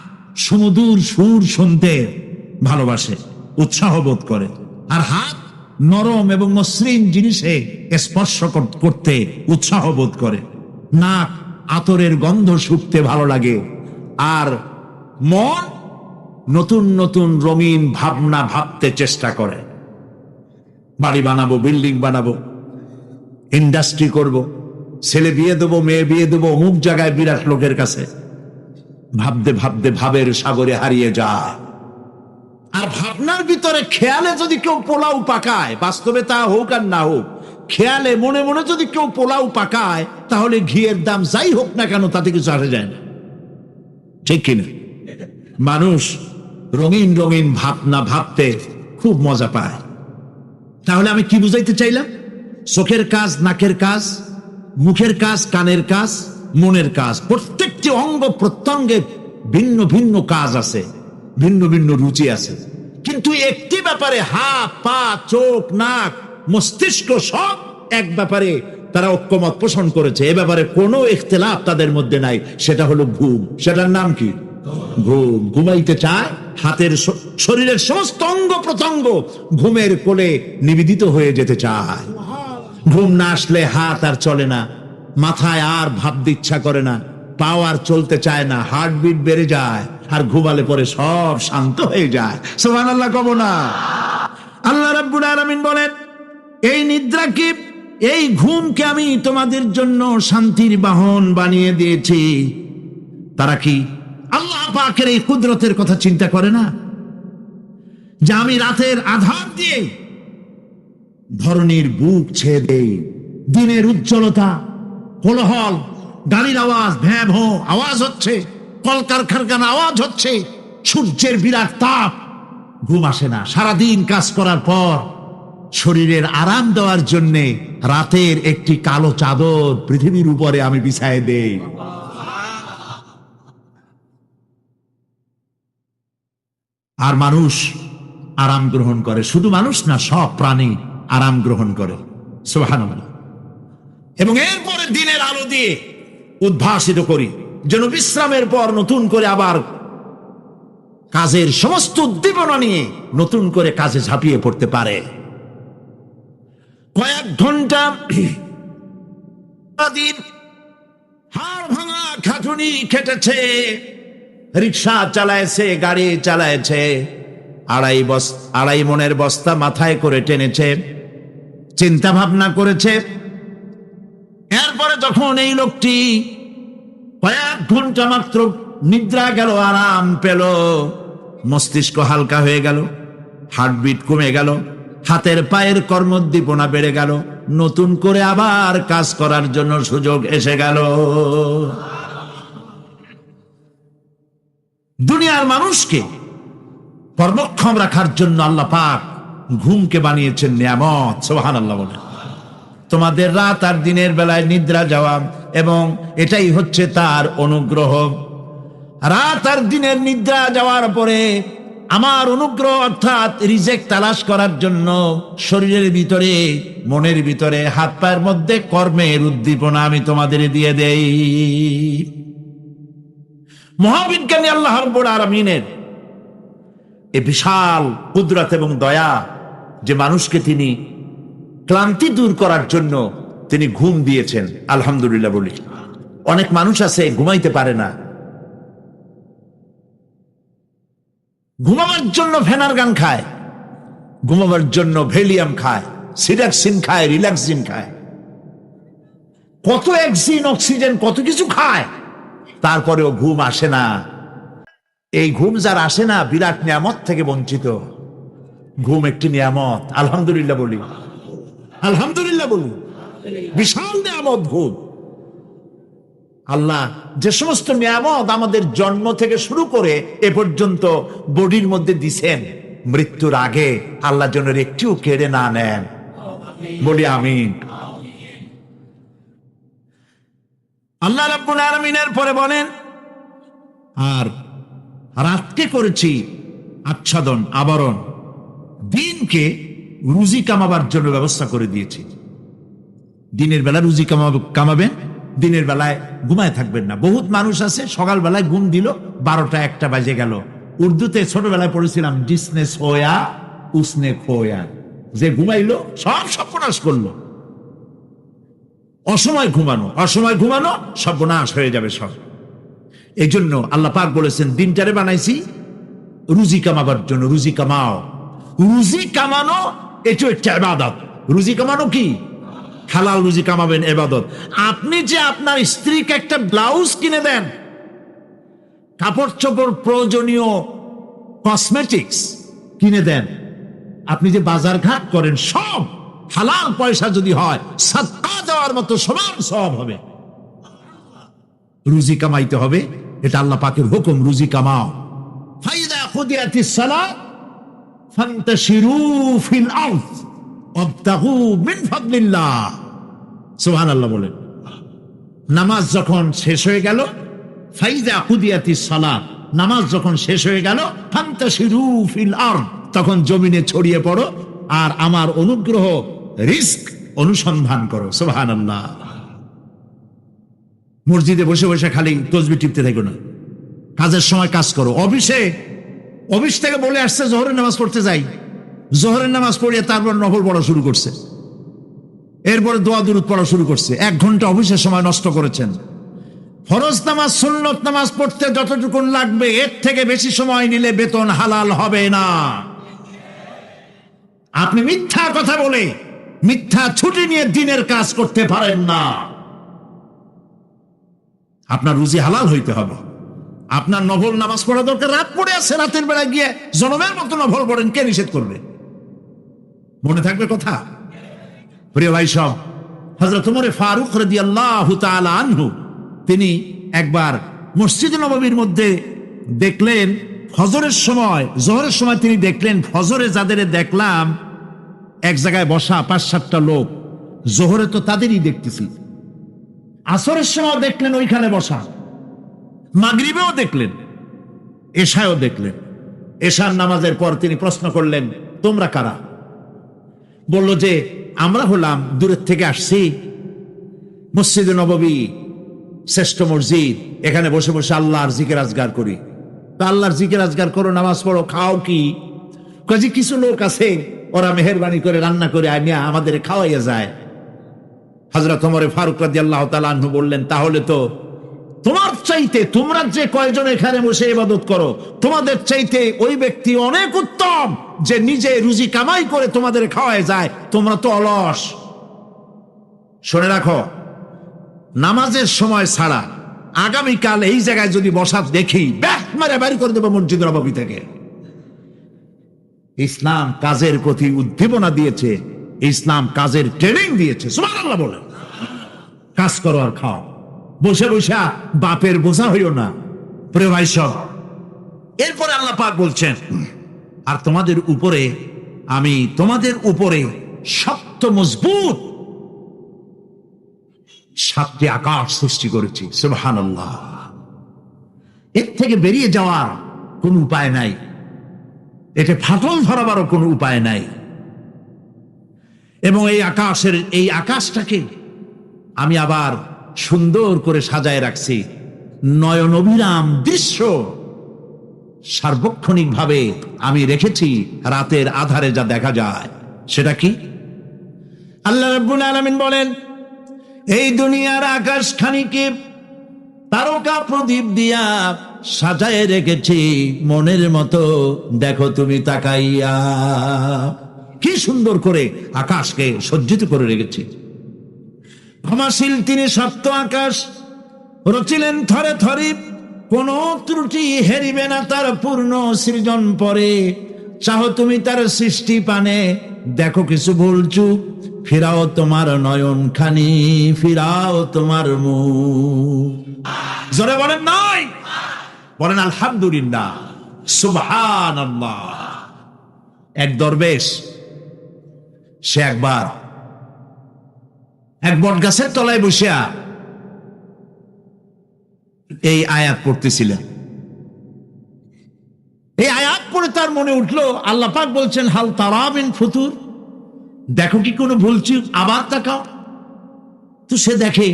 সুমধুর সুর শুনতে ভালোবাসে, উৎসাহ বোধ করে। আর হাত নরম এবং মসৃণ জিনিসে স্পর্শ করতে উৎসাহ বোধ করে। নাক আতরের গন্ধ শুঁকতে ভালো লাগে। আর মন নতুন নতুন রঙিন ভাবনা ভাবতে চেষ্টা করে। বাড়ি বানাবো, বিল্ডিং বানাবো, ইন্ডাস্ট্রি করব, ছেলে বিয়ে দেবো, মেয়ে বিয়ে দেবো, অমুক জায়গায় বিরাট লোকের কাছে। ভাবতে ভাবতে ভাবের সাগরে হারিয়ে যায়। আর ভাবনার ভিতরে খেয়ালে যদি কেউ পোলাও পাকায়, বাস্তবে তা হোক আর না হোক, খেয়ালে মনে মনে যদি কেউ পোলাও পাকায়, তাহলে ঘিয়ের দাম যাই হোক না কেন তাতে কিছু আসে যায় না, ঠিক কিনা? মানুষ রঙিন রঙিন ভাবনা ভাবতে খুব মজা পায়। তাহলে আমি কি বুঝাইতে চাইলাম? চোখের কাজ, নাকের কাজ, মুখের কাজ, কানের কাজ, মনের কাজ, প্রত্যেকটি অঙ্গ প্রত্যঙ্গের ভিন্ন ভিন্ন কাজ আছে, ভিন্ন ভিন্ন রুচি আছে। কিন্তু একটি ব্যাপারে হাত, পা, চোখ, নাক, মস্তিষ্ক সব এক ব্যাপারে তারা ঐক্যমত পোষণ করেছে। এ ব্যাপারে কোনো ইখতিলাফ তাদের মধ্যে নাই, সেটা হলো ঘুম। সেটার নাম কি? ঘুম। ঘুমাইতে চায়, হাতের শরীরের সমস্ত অঙ্গ প্রত্যঙ্গ ঘুমের কোলে নিবেদিত হয়ে যেতে চায়। ঘুম না আসলে হাত আর চলে না, মাথায় আর ভাবতে ইচ্ছা করে না, পাও আর চলতে চায় না, হার্টবিট বেড়ে যায়। আর ঘুমালে পরে সব শান্ত হয়ে যায়। সুবহানাল্লাহ কব না? আল্লাহ রাব্বুল আলামিন বলেন, এই নিদ্রাকে, এই ঘুমকে আমি তোমাদের জন্য শান্তির বাহন বানিয়ে দিয়েছি। তারা কি আল্লাহ পাকের এই কুদরতের কথা চিন্তা করে না? যে আমি রাতের আধার দিয়ে ধরনীর বুক ছেয়ে দেই, দিনের উজ্জ্বলতা, কোলাহল, গাড়ির আওয়াজ, ভ্যাঁ ভো আওয়াজ হচ্ছে, কলকারখানার আওয়াজ হচ্ছে, সূর্যের বিরাট তাপ, ঘুম আসে না। সারাদিন কাজ করার পর শরীরের আরাম দেওয়ার জন্য রাতের একটি কালো চাদর পৃথিবীর উপরে আমি বিছায় দেই। আর মানুষ আরাম গ্রহণ করে। শুধু মানুষ না, সব প্রাণী আরাম গ্রহণ করে। সুবহানাল্লাহ। এবং এরপরে দিনের আলো দিয়ে উদ্ভাসিত করি, যেন বিশ্রামের পর নতুন করে আবার কাজের সমস্ত উদ্দীপনা নিয়ে নতুন করে কাজে ঝাঁপিয়ে পড়তে পারে। কয়েক ঘন্টা দিন হাড় ভাঙা খাটুনি খেটেছে, রিক্সা চালাইছে, গাড়ি চালাইছে, আড়াই মনের বস্তা মাথায় করে টেনেছে, চিন্তা ভাবনা করেছে। এরপরে যখন এই লোকটি কয়েক ঘন্টা মাত্র নিদ্রা গেল, আরাম পেল, মস্তিষ্ক হালকা হয়ে গেল, হার্টবিট কমে গেল, হাতের পায়ের কর্মোদ্দীপনা বেড়ে গেল, নতুন করে আবার কাজ করার জন্য সুযোগ এসে গেল। দুনিয়ার মানুষকে কর্মক্ষম রাখার জন্য আল্লাহ পাক ঘুমকে বানিয়েছেন নিয়ামত। সুবহানাল্লাহ বলেন। তোমাদের রাত আর দিনের বেলায় নিদ্রা যাওয়া, এবং এটাই হচ্ছে তার অনুগ্রহ। রাত আর দিনের নিদ্রা যাওয়ার পরে আমার অনুগ্রহ অর্থাৎ রিজেক তালাশ করার জন্য শরীরের ভিতরে, মনের ভিতরে, হাত পায়ের মধ্যে কর্মের উদ্দীপনা আমি তোমাদের দিয়ে দেই। মহাবিজ্ঞানী আল্লাহ রাব্বুল আলামিনের এ বিশাল কুদরত এবং দয়া, যে মানুষকে তিনি ক্লান্তি দূর করার জন্য তিনি ঘুম দিয়েছেন, আলহামদুলিল্লাহ বলি। অনেক মানুষ আছে ঘুমাইতে পারে না, ঘুমাবার জন্য ফেনার গান খায়, ঘুমাবার জন্য ভেলিয়াম খায়, সিডাক্সিন খায়, রিল্যাক্সিন খায়, কত অ্যাক্সিন, অক্সিজেন, কত কিছু খায়, তারপরেও ঘুম আসে না। এই ঘুম যার আসে না, বিরাট নিয়ামত থেকে বঞ্চিত। ঘুম একটি নিয়ামত, আলহামদুলিল্লাহ বলি, আলহামদুলিল্লাহ বলি। বিশাল নিয়ামত ঘুম। আল্লাহ যে সমস্ত নিয়ামত আমাদের জন্ম থেকে শুরু করে এ পর্যন্ত বডির মধ্যে দিছেন, মৃত্যুর আগে আল্লাহ যেন একটিও কেড়ে না নেন, বলি আমিন। আল্লাহ রাব্বুল আলামিনের পরে বলেন, আর রাতকে করেছি আচ্ছাদন, আবরণ, দিনকে রুজি কামাবার জন্য ব্যবস্থা করে দিয়েছি। দিনের বেলা রুজি কামাবেন, দিনের বেলায় ঘুমায় থাকবেন না। বহুত মানুষ আছে সকালবেলায় ঘুম দিল, 12টা 1টা বাজে গেল। উর্দুতে ছোটবেলায় পড়েছিলাম, জিসনে সোয়া উসনে খোয়া, যে ঘুমাইলো সব সর্বনাশ করলো। অসময় ঘুমানো, অসময় ঘুমানো সর্বনাশ হয়ে যাবে সব। এই জন্য আল্লাহ পাক বলেছেন, দিনটারে বানাইছি রুজি কামাবার জন্য। রুজি কামাও, রুজি কামানো এটা একটা ইবাদত। রুজি কামানো কি? হালাল রুজি কামাবেন, ইবাদত। আপনি যে আপনার স্ত্রীকে একটা ব্লাউজ কিনে দেন, কাপড় চোপড়, প্রয়োজনীয় কসমেটিক্স কিনে দেন, আপনি যে বাজার ঘাট করেন, সব হালাল পয়সা যদি হয়, সাদকা দেওয়ার মতো সমান সওয়াব হবে। রুজি কামাইতে হবে, এটা আল্লাহ পাকের হুকুম, রুজি কামাও। ফাইদা কুদিয়াতিস সালাত ফান্তাশিরু ফিল আরদ ওয়াবতাগু মিন ফাদলিল্লাহ। সুবহানাল্লাহ বলেন। নামাজ যখন শেষ হয়ে গেল, ফাইদা কুদিয়াতিস সালাত, নামাজ যখন শেষ হয়ে গেল, ফান্তাশিরু ফিল আরদ, তখন জমিনে ছড়িয়ে পড়ো আর আমার অনুগ্রহ, রিস্ক অনুসন্ধান করো। সুবহানাল্লাহ। মসজিদে বসে বসে খালি তসবিহ টিপতে থাকো না, কাজের সময় কাজ করো। অফিস থেকে বলে আসছে জোহরের নামাজ পড়তে যাই, জোহরের নামাজ পড়িয়ে তারপর নফল পড়া শুরু করছে, এরপরে দোয়া দুরূদ পড়া শুরু করছে। 1 ঘন্টা অফিসের সময় নষ্ট করেছেন। ফরজ নামাজ, সুন্নত নামাজ পড়তে যতটুকু লাগবে, এর থেকে বেশি সময় নিলে বেতন হালাল হবে না। আপনি মিথ্যা কথা বলে, মিথ্যা ছুটি নিয়ে দিনের কাজ করতে পারেন না। আপনার রুজি হালাল হইতে হবে। আপনার নফল নামাজ পড়া দরকার, রাত পড়ে আছে, রাতের বেলা গিয়ে জনমের মতো নফল পড়েন, কে নিষেধ করবে? মনে থাকবে কথা? প্রিয় ভাই সব, হযরত ওমর ফারুক রাদিয়াল্লাহু তাআলা আনহু, তিনি একবার মসজিদ নববীর মধ্যে দেখলেন ফজরের সময়, জোহরের সময় তিনি দেখলেন, ফজরে যাদের দেখলাম এক জায়গায় বসা 5-7টা লোক, জোহরে তো তাদেরই দেখতেছি। আসরের সময় দেখলেন ওইখানে বসা, মাগরিবেও দেখলেন, এশায়ও দেখলেন। এশার নামাজের পর তিনি প্রশ্ন করলেন, তোমরা কারা? বলল যে আমরা হলাম দূরের থেকে আসছি, মসজিদে নববী শ্রেষ্ঠ মসজিদ, এখানে বসে বসে আল্লাহর জিকির আজগার করি। তা আল্লাহর জিকির আজগার করো, নামাজ পড়ো, খাও কি? কাজে কিছু লোক আছে, ওরা মেহেরবানি করে রান্না করে আনিয়া আমাদের খাওয়াইয়া যায়। হযরত ওমর ফারুক রাদিয়াল্লাহু তাআলা আনহু বললেন, তাহলে তো তোমার চাইতে, তোমরা যে কয়জন এখানে বসে ইবাদত করো, তোমাদের চাইতে ওই ব্যক্তি অনেক উত্তম যে নিজে রুজি কামাই করে তোমাদের খাওয়ায় যায়। তোমরা তো অলস। শুনে রাখো, নামাজের সময় ছাড়া আগামীকাল এই জায়গায় যদি বসা দেখি, ব্যাট মারে বাড়ি করে দেবো মসজিদ নববী থেকে। ইসলাম কাজের প্রতি উদ্দীপনা দিয়েছে, ইসলাম কাজের ট্রেনিং দিয়েছে। সুবহানাল্লাহ বলে, কাজ করো আর খাও, বসে বসে বাপের বোঝা হইও না। প্রিয় ভাই সব, এরপরে আল্লাহ পাক বলছেন, আর তোমাদের উপরে, আমি তোমাদের উপরে শক্ত মজবুত 7টি আকাশ সৃষ্টি করেছি। সুবহানাল্লাহ। এর থেকে বেরিয়ে যাওয়ার কোন উপায় নাই, এতে ফাটল ধরাবারও কোনো উপায় নাই। এবং এই আকাশটাকে আমি আবার সুন্দর করে সাজায় রাখছি, নয়ন অভিরাম দৃশ্য সার্বক্ষণিক ভাবে আমি রেখেছি। রাতের আধারে যা দেখা যায় সেটা কি? আল্লাহ রাব্বুল আলামিন বলেন, এই দুনিয়ার আকাশ খানিকে তারকা প্রদীপ দিয়া সাজায় রেখেছি মনের মতো, দেখো তুমি তাকাইয়া। কি সুন্দর করে আকাশকে সজ্জিত করে রেখেছি। ক্ষমাশীল তিনি সপ্ত আকাশ রচিলেন থরে থরে, কোন ত্রুটি হেরিবে না তার পূর্ণ সৃজন পরে। চাহো তুমি তার সৃষ্টি পানে, দেখো কিছু ভুলছু, ফিরাও তোমার নয়ন খানি, ফিরাও তোমার মুখ। জোরে বলেন নাই, বলেন আলহামদুলিল্লাহ, সুবহানাল্লাহ। এক দরবেশ সে একবার এক বট গাছের তলায় বসিয়া এই আয়াত পড়তেছিলেন। এই আয়াত পড়ে তার মনে উঠলো আল্লাহ পাক বলছেন হাল তারা মিন ফুতুর, দেখো কি কোনো ভুলছি, আবার তাকাও। তো সে দেখে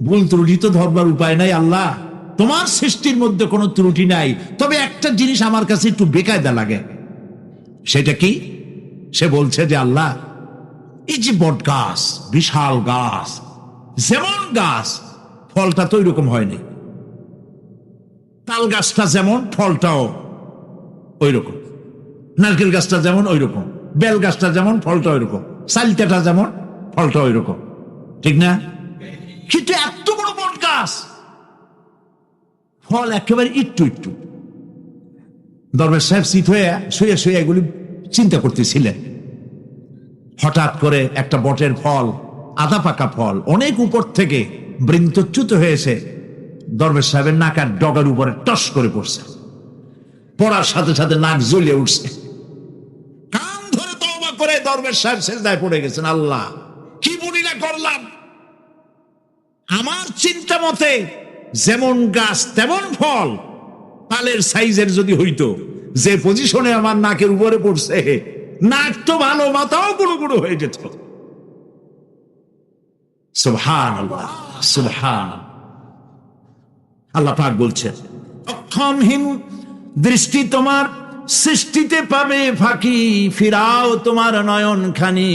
ভুল ত্রুটি তো ধরবার উপায় নাই আল্লাহ, তোমার সৃষ্টির মধ্যে কোনো ত্রুটি নাই, তবে একটা জিনিস আমার কাছে একটু বেকায়দা লাগে। সেটা কি? সে বলছে যে আল্লাহ, এই যে বট গাছ, বিশাল গাছ, যেমন গাছ ফলটা তো ওইরকম হয়নি, তাল গাছটা যেমন ফলটাও ওই রকম, নারকেল গাছটা যেমন ওই রকম, বেল গাছটা যেমন ফলটা ওই রকম, সালটাটা যেমন ফলটা ওই রকম, ঠিক না? কিন্তু এত বড় বট গাছ, ফল একেবারে একটু একটু। দরবেশ সাহেব চিত হয়ে শুয়ে শুয়ে এগুলি চিন্তা করতেছিলেন। হঠাৎ করে একটা বটের ফল, আধা পাকা ফল, অনেক উপর থেকে বৃন্তচ্যুত হয়েছে দরবেশ সাহেবের নাকার ডগার উপরে টস করে পড়ছে। পড়ার সাথে সাথে নাক জ্বলিয়ে উঠছে। কান ধরে তওবা করে দরবেশ সাহেব সিজদায় পড়ে গেছেন। আল্লাহ, কি বুনিনা করলাম, আমার চিন্তা মতে যেমন গাছ তেমন ফল, তালের সাইজের যদি হইতো, যে পজিশনে আমার নাকের উপরে পড়ছে, নাক তো ভালো, মাথাও গুঁড়ো গুঁড়ো হয়ে যেত। সুবহানাল্লাহ, সুবহানাল্লাহ। আল্লাহ পাক বলছেন অক্ষমহীন দৃষ্টি তোমার সৃষ্টিতে পাবে ফাঁকি, ফিরাও তোমার নয়ন খানি,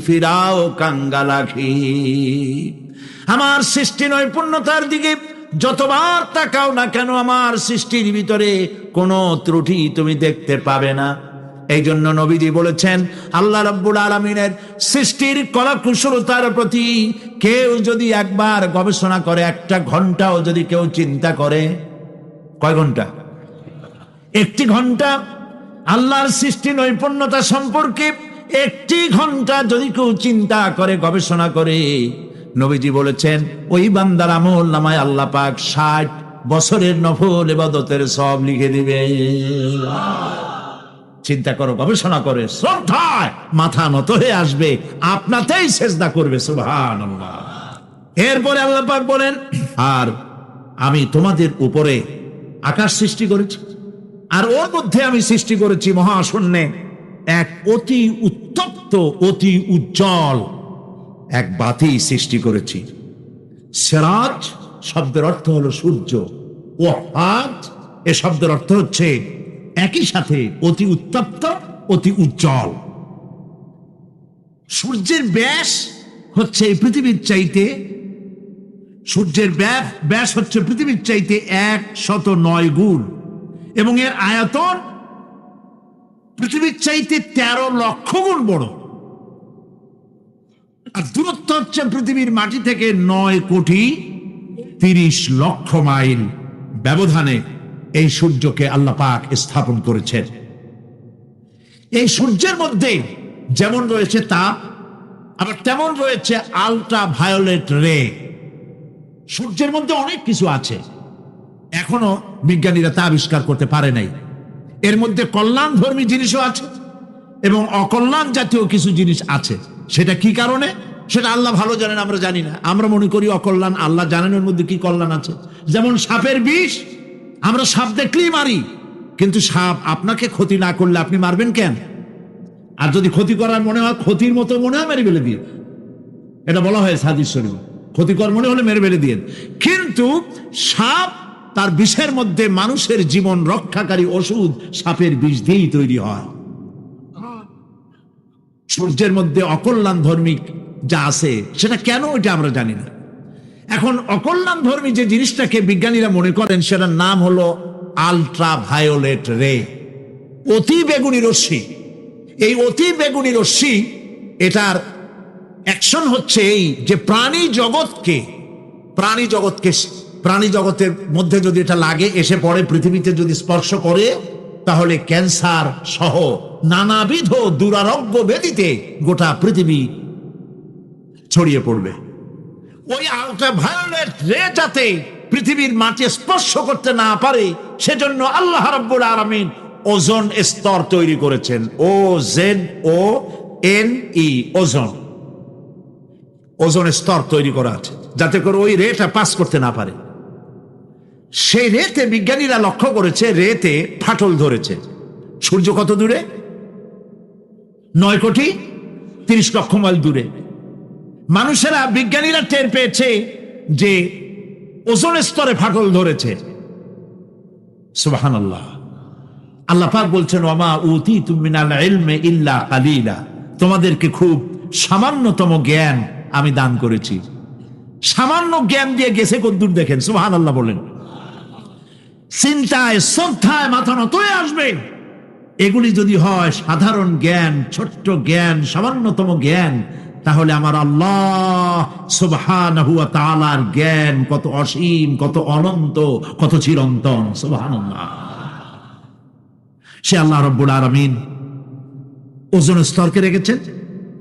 ফিরাও কাঙ্গালাখি। আমার সৃষ্টি নৈপুণ্যতার দিকে যতবার তাকাও না কেন, আমার সৃষ্টির ভিতরে কোনো ত্রুটি তুমি দেখতে পাবে না। এই জন্য নবীজি বলেছেন আল্লাহ রাব্বুল আলামিনের সৃষ্টির কলাকুশলতার প্রতি কেউ যদি একবার গবেষণা করে, একটা ঘন্টাও যদি কেউ চিন্তা করে, কয় ঘন্টা? একটি ঘন্টা আল্লাহর সৃষ্টি নৈপুণ্যতা সম্পর্কে একটি ঘন্টা যদি কেউ চিন্তা করে, গবেষণা করে, নবীজি বলেছেন ওই বান্দার আমল নামায় আল্লাহ পাক 60 বছরের নফল ইবাদতের সব লিখে দিবে। চিন্তা করো, গবেষণা করে, শ্রদ্ধায় মাথা নত হয়ে আসবে, আপনাতেই সেজদা করবে। সুবহানাল্লাহ। এরপরে আল্লাহ পাক বলেন আর আমি তোমাদের উপরে আকাশ সৃষ্টি করেছি, আর ওর মধ্যে আমি সৃষ্টি করেছি মহাশূন্যে এক অতি উত্তপ্ত, অতি উজ্জ্বল এক বাতি সৃষ্টি করেছি। সিরাজ শব্দের অর্থ হলো সূর্য, ওয়াহাদ এ শব্দের অর্থ হচ্ছে একই সাথে অতি উত্তপ্ত, অতি উজ্জ্বল। সূর্যের ব্যাস হচ্ছে পৃথিবীর চাইতে, সূর্যের ব্যাস হচ্ছে পৃথিবীর চাইতে 109 গুণ, এবং এর আয়তন পৃথিবীর চাইতে 13 লক্ষ গুণ বড়। আর দূরত্ব হচ্ছে পৃথিবীর মাটি থেকে 9,30,00,000 মাইল ব্যবধানে এই সূর্যকে আল্লাহ পাক স্থাপন করেছেন। এই সূর্যের মধ্যে যেমন রয়েছে তাপ, আবার তেমন রয়েছে আলট্রা ভায়োলেট রে। সূর্যের মধ্যে অনেক কিছু আছে, এখনো বিজ্ঞানীরা তা আবিষ্কার করতে পারে নাই। এর মধ্যে কল্যাণধর্মী জিনিসও আছে এবং অকল্যাণ জাতীয় কিছু জিনিস আছে। সেটা কি কারণে, সেটা আল্লাহ ভালো জানেন, আমরা জানি না। আমরা মনে করি অকল্যাণ, আল্লাহ জানেন এর মধ্যে কি কল্যাণ আছে। যেমন সাপের বিষ, আমরা সাপ দেখলেই মারি, কিন্তু সাপ আপনাকে ক্ষতি না করলে আপনি মারবেন কেন? আর যদি ক্ষতি করার মনে হয়, ক্ষতির মতো মনে হয়, মেরে ফেলে দিয়ে, এটা বলা হয় হাদিস শরীফে, ক্ষতিকর মনে হলে মেরে ফেলে দিয়ে। কিন্তু সাপ তার বিষের মধ্যে মানুষের জীবন রক্ষাকারী ওষুধ সাপের বিষ দিয়েই তৈরি হয়। সূর্যের মধ্যে অকল্যাণ ধর্মিক যা আছে সেটা কেন, এটা আমরা জানি না। এখন অকল্যাণ ধর্মী যে জিনিসটাকে বিজ্ঞানীরা মনে করেন সেটার নাম হলো আলট্রা ভায়োলেট রে, অতি বেগুনি রশ্মি। এই অতি বেগুনি রশ্মি, এটার অ্যাকশন হচ্ছে এই যে প্রাণী জগতের মধ্যে যদি এটা লাগে, এসে পড়ে পৃথিবীতে যদি স্পর্শ করে, তাহলে ক্যান্সার সহ নানাবিধ দুরারোগ্য ব্যাধিতে গোটা পৃথিবী ছড়িয়ে পড়বে। ওই আল্ট্রাভায়োলেট রে যাতে পৃথিবীর মাটি স্পর্শ করতে না পারে, সেজন্য আল্লাহ রাব্বুল আলামিন ওজোন স্তর তৈরি করেছেন। OZONE, ওজোন স্তর তৈরি করা আছে যাতে করে ওই রেটা পাস করতে না পারে। সেই রেতে বিজ্ঞানীরা লক্ষ্য করেছে, রেতে ফাটল ধরেছে। সূর্য কত দূরে? 9,30,00,000 মাইল দূরে। মানুষেরা, বিজ্ঞানীরা টের পেয়েছে যে ওজোন স্তরে ফাটল ধরেছে। সুবহানাল্লাহ। আল্লাহ পাক বলছেন, ওয়ামা উতীতুম মিনাল ইলমি ইল্লা কালিলা, তোমাদেরকে খুব সামান্যতম জ্ঞান আমি দান করেছি। সামান্য জ্ঞান দিয়ে গেছে কদ্দূর দেখেন। সুবহানাল্লাহ বলেন। চিন্তায় শ্রদ্ধায় মাথা নত হয়ে আসবে। এগুলি যদি হয় সাধারণ জ্ঞান, ছোট্ট জ্ঞান, সামান্যতম জ্ঞান, তাহলে আমার আল্লাহ সুবহানাহু ওয়া তাআলার জ্ঞান কত অসীম, কত অনন্ত, কত চিরন্তন। সুবহানাল্লাহ। সে আল্লাহ রাব্বুল আলামিন ওজোন স্তরকে রেখেছেন,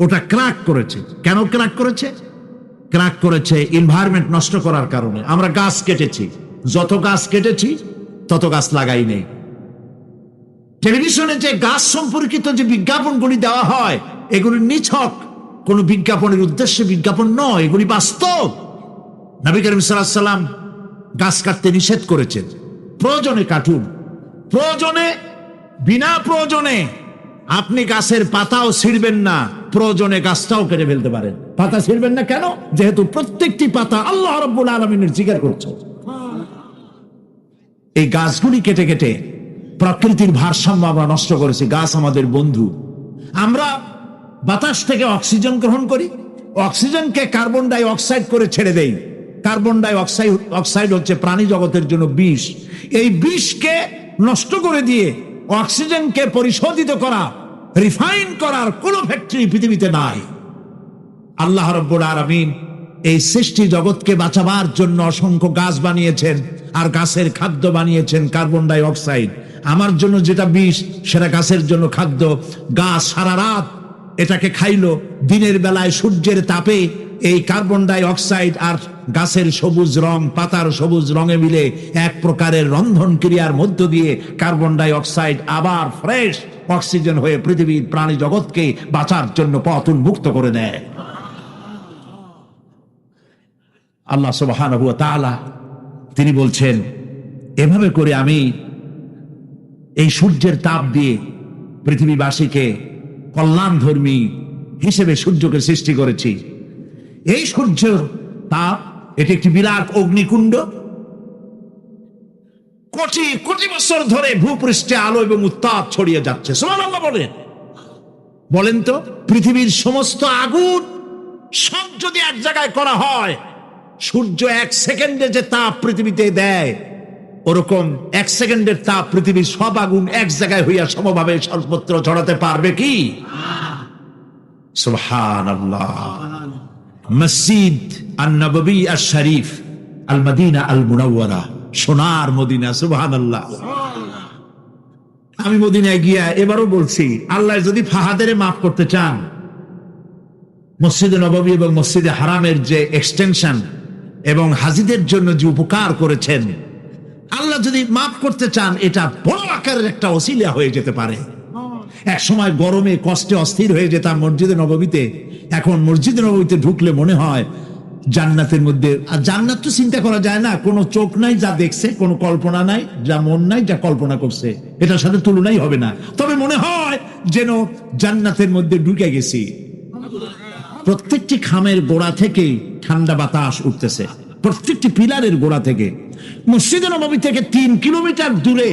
ওটা ক্র্যাক করেছে। কেন ক্র্যাক করেছে? ক্র্যাক করেছে এনভায়রনমেন্ট নষ্ট করার কারণে। আমরা গাছ কেটেছি, যত গাছ কেটেছি তত গাছ লাগাই নেই। টেলিভিশনে যে গাছ সম্পর্কিত যে বিজ্ঞাপনগুলি দেওয়া হয়, এগুলি নিছক কোন বিজ্ঞাপনের উদ্দেশ্যে বিজ্ঞাপন নয়, এগুলি বাস্তব। নবী করিম সাল্লাল্লাহু আলাইহি ওয়াসাল্লাম গাছ কাটতে নিষেধ করেছেন। প্রয়োজনে কাটুন, বিনা প্রয়োজনে আপনি গাছের পাতাও ছিঁড়বেন না, প্রয়োজনে গাছটাও কেটে ফেলতে পারেন। পাতা ছিঁড়বেন না কেন? যেহেতু প্রত্যেকটি পাতা আল্লাহ রাব্বুল আলামিনের জিকির করছে। এই গাছগুলি কেটে কেটে প্রকৃতির ভারসাম্য আমরা নষ্ট করেছি। গাছ আমাদের বন্ধু। আমরা বাতাস থেকে অক্সিজেন গ্রহণ করি, অক্সিজেনকে কার্বন ডাই অক্সাইড করে ছেড়ে দেই। কার্বন ডাই অক্সাইড হচ্ছে প্রাণী জগতের জন্য বিষ। এই বিষকে নষ্ট করে দিয়ে অক্সিজেনকে পরিশোধিত করা, রিফাইন করার কোন ফ্যাক্টরি পৃথিবীতে নাই। আল্লাহ রাব্বুল আলামিন এই সৃষ্টি জগৎকে বাঁচাবার জন্য অসংখ্য গাছ বানিয়েছেন, আর গাছের খাদ্য বানিয়েছেন কার্বন ডাই অক্সাইড। আমার জন্য যেটা বিষ, সেটা গাছের জন্য খাদ্য। গাছ সারা রাত এটাকে খাইলো, দিনের বেলায় সূর্যের তাপে এই কার্বন ডাই অক্সাইড আর গাছের সবুজ রং, পাতার সবুজ রঙে মিলে এক প্রকারের রন্ধন ক্রিয়ার মধ্য দিয়ে কার্বন ডাই অক্সাইড আবার ফ্রেশ অক্সিজেন হয়ে পৃথিবীর প্রাণী জগৎকে বাঁচার জন্য পথ উন্মুক্ত করে দেয়। আল্লাহ সুবহানাহু ওয়া তাআলা তিনি বলছেন, এভাবে করে আমি এই সূর্যের তাপ দিয়ে পৃথিবীবাসীকে কল্যাণধর্মী হিসেবে সূর্যকে সৃষ্টি করেছি। এই সূর্যের তাপ, এটি একটি বিরাট অগ্নিকুণ্ড। কোটি কোটি বছর ধরে ভূপৃষ্ঠে আলো এবং উত্তাপ ছড়িয়ে যাচ্ছে। সুবহানাল্লাহ বলেন তো, পৃথিবীর সমস্ত আগুন সব যদি এক জায়গায় করা হয়, সূর্য 1 সেকেন্ডে যে তাপ পৃথিবীতে দেয়, ওরকম 1 সেকেন্ডের তাপ পৃথিবীর সব আগুন এক জায়গায় হইয়া সমভাবে সর্বত্র ছড়াতে পারবে কি? সুবহানাল্লাহ। মসজিদ আন-নববী আশ-শরীফ, আল মদিনা আল মুনাওয়ারা, সোনার মদিনা। সুবহানাল্লাহ। আমি মদিনায় গিয়া এবারও বলছি, আল্লাহ যদি ফাহাদের মাফ করতে চান, মসজিদে নববী এবং মসজিদে হারামের যে এক্সটেনশন এবং হাজিদের জন্য যে উপকার করেছেন, আল্লাহ যদি মাফ করতে চান, এটা বড় আকারের একটা ওসিলা হয়ে যেতে পারে। এক সময় গরমে কষ্টে অস্থির হয়ে যেতাম মসজিদে নববীতে, এখন মসজিদে নববীতে ঢুকলে মনে হয় জান্নাতের মধ্যে। আর জান্নাত তো চিন্তা করা যায় না, কোনো চোখ নাই যা দেখছে, কোনো কল্পনা নাই যা মন নাই যা কল্পনা করছে, এটার সাথে তুলনাই হবে না। তবে মনে হয় যেন জান্নাতের মধ্যে ঢুকে গেছি। প্রত্যেকটি খামের গোড়া থেকে ঠান্ডা বাতাস উঠতেছে, প্রত্যেকটি পিলারের গোড়া থেকে। মসজিদে নববী থেকে 3 কিলোমিটার দূরে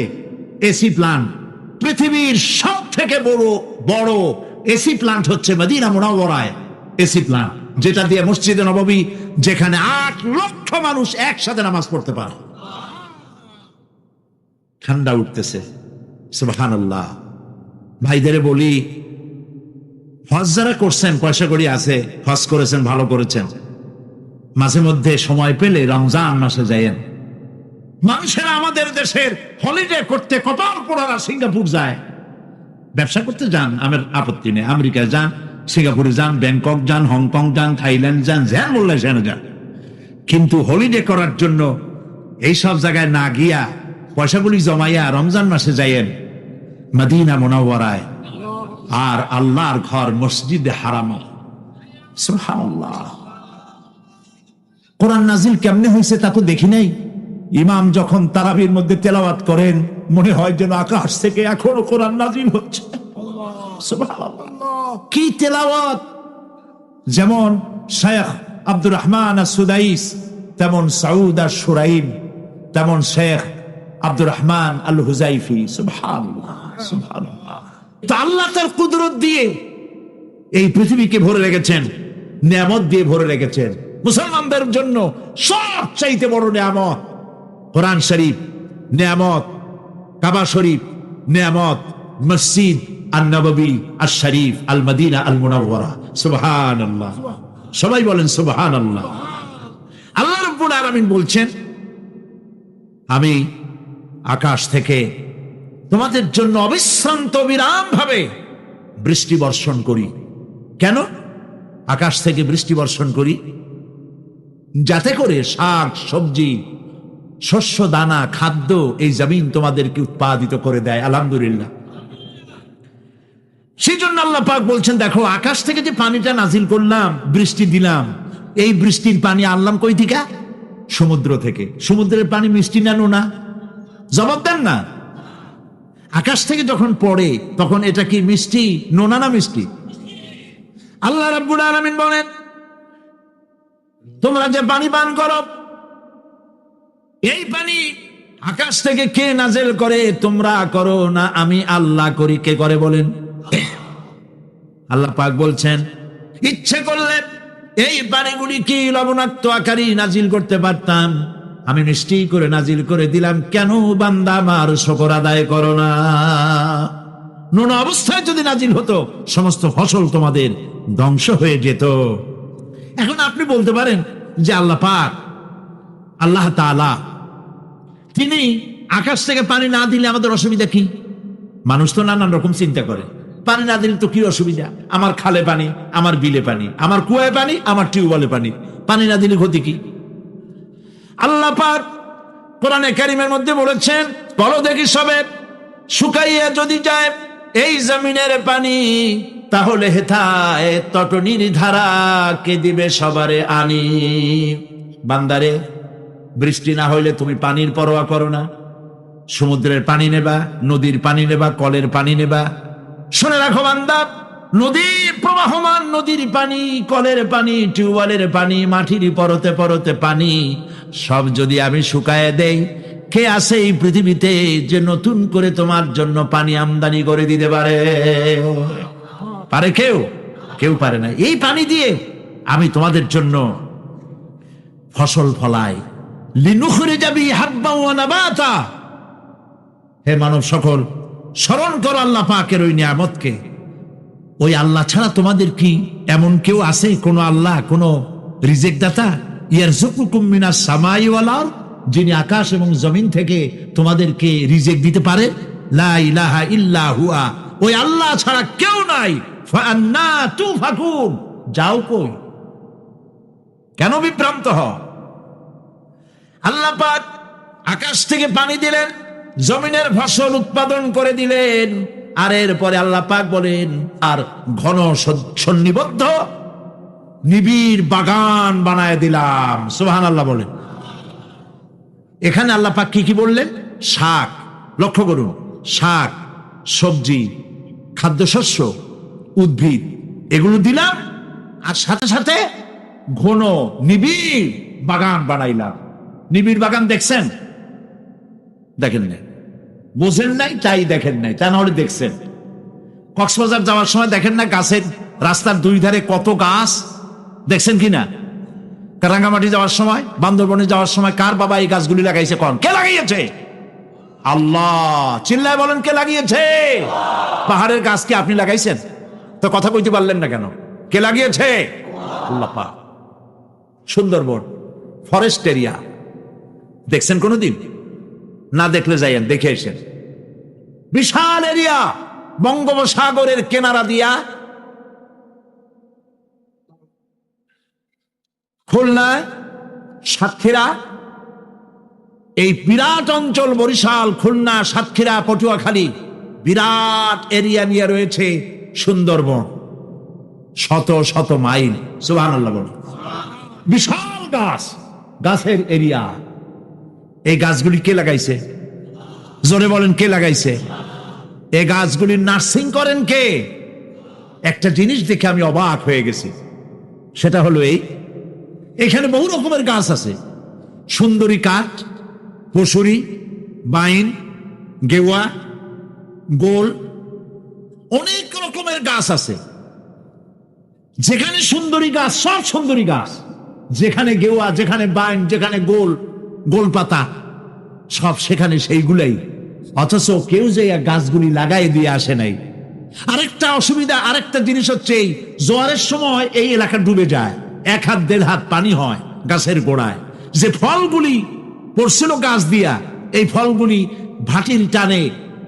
এসি প্লান্ট। পৃথিবীর সব থেকে বড় এসি প্লান্ট হচ্ছে মদিনা মুনাওয়ারায় এসি প্লান্ট। যেটা দিয়ে মসজিদে নববী, যেখানে 8 লক্ষ মানুষ একসাথে নামাজ পড়তে পারে। ঠান্ডা উঠতেছে, সুবহানাল্লাহ। ভাইদের বলি, হজ যারা করছেন, পয়সা কড়ি আছে, হজ করেছেন, ভালো করেছেন, মাঝে মধ্যে সময় পেলে রমজান মাসে যায়েন। মানুষেরা আমাদের দেশের হলিডে করতে কতর পড়ারা সিঙ্গাপুর যায়, ব্যবসা করতে যান, আমার আপত্তি নেই, আমেরিকায় যান, সিঙ্গাপুরে যান, ব্যাংকক যান, হংকং যান, থাইল্যান্ড যান, যান বললে সেখানে যান। কিন্তু হলিডে করার জন্য এইসব জায়গায় না গিয়া পয়সাগুলি জমাইয়া রমজান মাসে যাইয়েন মদিনা মুনাওয়ারায়, আর আল্লাহর ঘর মসজিদে হারাম। সুবহানাল্লাহ। কোরআন নাজিল কেমনে হয়েছে তা তো দেখি নাই। ইমাম যখন তারাবির মধ্যে তেলাওয়াত করেন, মনে হয় যেন আকাশ থেকে এখনো কোরআন নাজিল হচ্ছে। সুবহানাল্লাহ, কি তেলাওয়াত! যেমন শেখ আব্দুর রহমান আস-সুদাইস, তেমন সাউদ আশ-শুরাইম, তেমন শেখ আব্দুর রহমান আল হুজাইফি। সুবহানাল্লাহ, সুবহানাল্লাহ। তো আল্লাহ তার কুদরত দিয়ে এই পৃথিবীকে ভরে রেখেছেন, নিয়ামত দিয়ে ভরে রেখেছেন। মুসলমানদের জন্য সবচাইতে বড় নিয়ামত কোরআন শরীফ নিয়ামত, কাবা শরীফ নিয়ামত, মসজিদ আন-নববী আশ-শরীফ আল মদিনা আল মুনাওয়ারা। সুবহানাল্লাহ, সবাই বলেন সুবহানাল্লাহ। আল্লাহ রাব্বুল আলামিন বলছেন, আমি আকাশ থেকে তোমাদের জন্য অবিশ্রান্ত বিরাম ভাবে বৃষ্টি বর্ষণ করি। কেন আকাশ থেকে বৃষ্টি বর্ষণ করি? যাতে করে শাক সবজি, শস্য দানা, খাদ্য এই জমিন তোমাদেরকে উৎপাদিত করে দেয়। আলহামদুলিল্লাহ। সেই জন্য আল্লাহ পাক বলছেন, দেখো আকাশ থেকে যে পানিটা নাজিল করলাম, বৃষ্টি দিলাম, এই বৃষ্টির পানি আনলাম কই থেকে? সমুদ্র থেকে। সমুদ্রের পানি মিষ্টি না নোনা? জবাব দেন না। আকাশ থেকে যখন পড়ে তখন এটা কি মিষ্টি, নোনা না মিষ্টি? আল্লাহ রাব্বুল আলামিন বলেন, তোমরা যে পানি পান করো, এই পানি আকাশ থেকে কে নাজেল করে? তোমরা করো না, আমি আল্লাহ করি। কে করে বলেন? আল্লাহ পাক বলছেন, ইচ্ছে করলে এই পানিগুলি কি লবণাক্ত আকারে নাজিল করতে পারতাম, আমি মিষ্টি করে নাজিল করে দিলাম। কেন বান্দা আমার শুকর আদায় করো না? নোনা অবস্থায় যদি নাজিল হতো, সমস্ত ফসল তোমাদের ধ্বংস হয়ে যেত। এখন আপনি বলতে পারেন যে আল্লাহ পাক, আল্লাহ তাআলা, তিনি আকাশ থেকে পানি না দিলে আমাদের অসুবিধা কি? মানুষ তো নানান রকম চিন্তা করে, পানি না দিলে তো কি অসুবিধা? আমার খালে পানি, আমার বিলে পানি, আমার কুয়ায় পানি, আমার টিউবওয়েলে পানি, পানি না দিলে ক্ষতি কি? আল্লাহ পাক কোরআনে কারীমের মধ্যে বলেছেন, বলো দেখি সবে শুকাইয়া যদি যায় এই জমিনের পানি, তাহলে হেথায় তটনির ধারা কে দিবে সবারে আনি। বান্দারে, বৃষ্টি না হইলে তুমি পানির পরোয়া করো না। সমুদ্রের পানি নেবা, নদীর পানি নেবা, কলের পানি নেবা। শুনে রাখো বান্দা, নদীর প্রবাহমান নদীর পানি, কলের পানি, টিউবওয়েলের পানি, মাটির পরতে পরতে পানি, সব যদি আমি শুকায় দেই, কে আছে এই পৃথিবীতে যে নতুন করে তোমার জন্য পানি আমদানি করে দিতে পারে? পারে কেউ? কেউ পারে না। এই পানি দিয়ে আমি তোমাদের জন্য ফসল ফলাই। লিনুখরিজা বিহি হাব্বান ওয়া নাবাতা। হে মানব সকল, স্মরণ করো আল্লাহ পাকের ওই নিয়ামতকে। ওই আল্লাহ ছাড়া তোমাদের কি এমন কেউ আছে? কোন আল্লাহ, কোন রিজিক দাতা? ইয়ারযুকুকুম মিনাস সামাই ওয়াল আরদ, যিনি আকাশ এবং জমিন থেকে তোমাদেরকে রিজিক দিতে পারে? লা ইলাহা ইল্লা হুয়া, ওই আল্লাহ ছাড়া কেউ নাই। ফাআন্না তুফাকুন, যাও কই? কেন বিভ্রান্ত হও? আল্লাহ পাক আকাশ থেকে পানি দিলেন, জমিনের ফসল উৎপাদন করে দিলেন, আর এরপরে আল্লাহ পাক বলেন, আর ঘন সন্নিবদ্ধ নিবিড় বাগান বানায় দিলাম। সুবহানাল্লাহ বলেন। এখানে আল্লাহ পাক কি কি বললেন? শাক, লক্ষ্য করুন, শাক, সবজি, খাদ্যশস্য, উদ্ভিদ, এগুলো দিলাম, আর সাথে সাথে ঘন নিবিড় বাগান বানাইলাম। নিবিড় বাগান দেখছেন? দেখেন নাই, বোঝেন নাই, তাই দেখেন নাই, তা নাহলে দেখছেন। কক্সবাজার যাওয়ার সময় দেখেন না গাছের, রাস্তার দুই ধারে কত গাছ, দেখছেন কিনা? রাঙ্গামাটি যাওয়ার সময়, বান্দরবনে যাওয়ার সময় কার বাবা এই গাছগুলি লাগাইছে? কোন কে লাগিয়েছে? আল্লাহ। চিল্লায় বলেন, কে লাগিয়েছে? পাহাড়ের গাছ কি আপনি লাগাইছেন? তো কথা কইতে পারলেন না কেন? কে লাগিয়েছে? আল্লাহ পাক। সুন্দরবন ফরেস্ট এরিয়া দেখছেন কোনদিন? না দেখলে যাইয়েন, দেখে এসেন। বিশাল এরিয়া, বঙ্গোপসাগরের কিনারা দিয়া খুলনা, সাতক্ষীরা, এই বিরাট অঞ্চল, বরিশাল, খুলনা, সাতক্ষীরা, পটুয়াখালী, বিরাট এরিয়া নিয়ে রয়েছে সুন্দরবন। শত শত মাইল। সুবহানাল্লাহ বল। বিশাল গাছ, গাছের এরিয়া। এই গাছগুলি কে লাগাইছে? জোরে বলেন, কে লাগাইছে? এই গাছগুলির নার্সিং করেন কে? একটা জিনিস দেখে আমি অবাক হয়ে গেছি, সেটা হলো এখানে বহু রকমের গাছ আছে। সুন্দরী কাঠ, পশুরি, বাইন, গেওয়া, গোল, অনেক রকমের গাছ আছে। যেখানে সুন্দরী গাছ, সব সুন্দরী গাছ। যেখানে গেওয়া, যেখানে বাইন, যেখানে গোল, গোল পাতা, সব সেখানে সেইগুলাই। অথচ কেউ যে গাছগুলি লাগাই দিয়ে আসে নাই। আরেকটা অসুবিধা, আরেকটা জিনিস হচ্ছে, এই জোয়ারের সময় এই এলাকা ডুবে যায়, 1 হাত 1.5 হাত পানি হয় গাছের গোড়ায়। যে ফলগুলি পড়ছিল গাছ দিয়া, এই ফলগুলি ভাটির টানে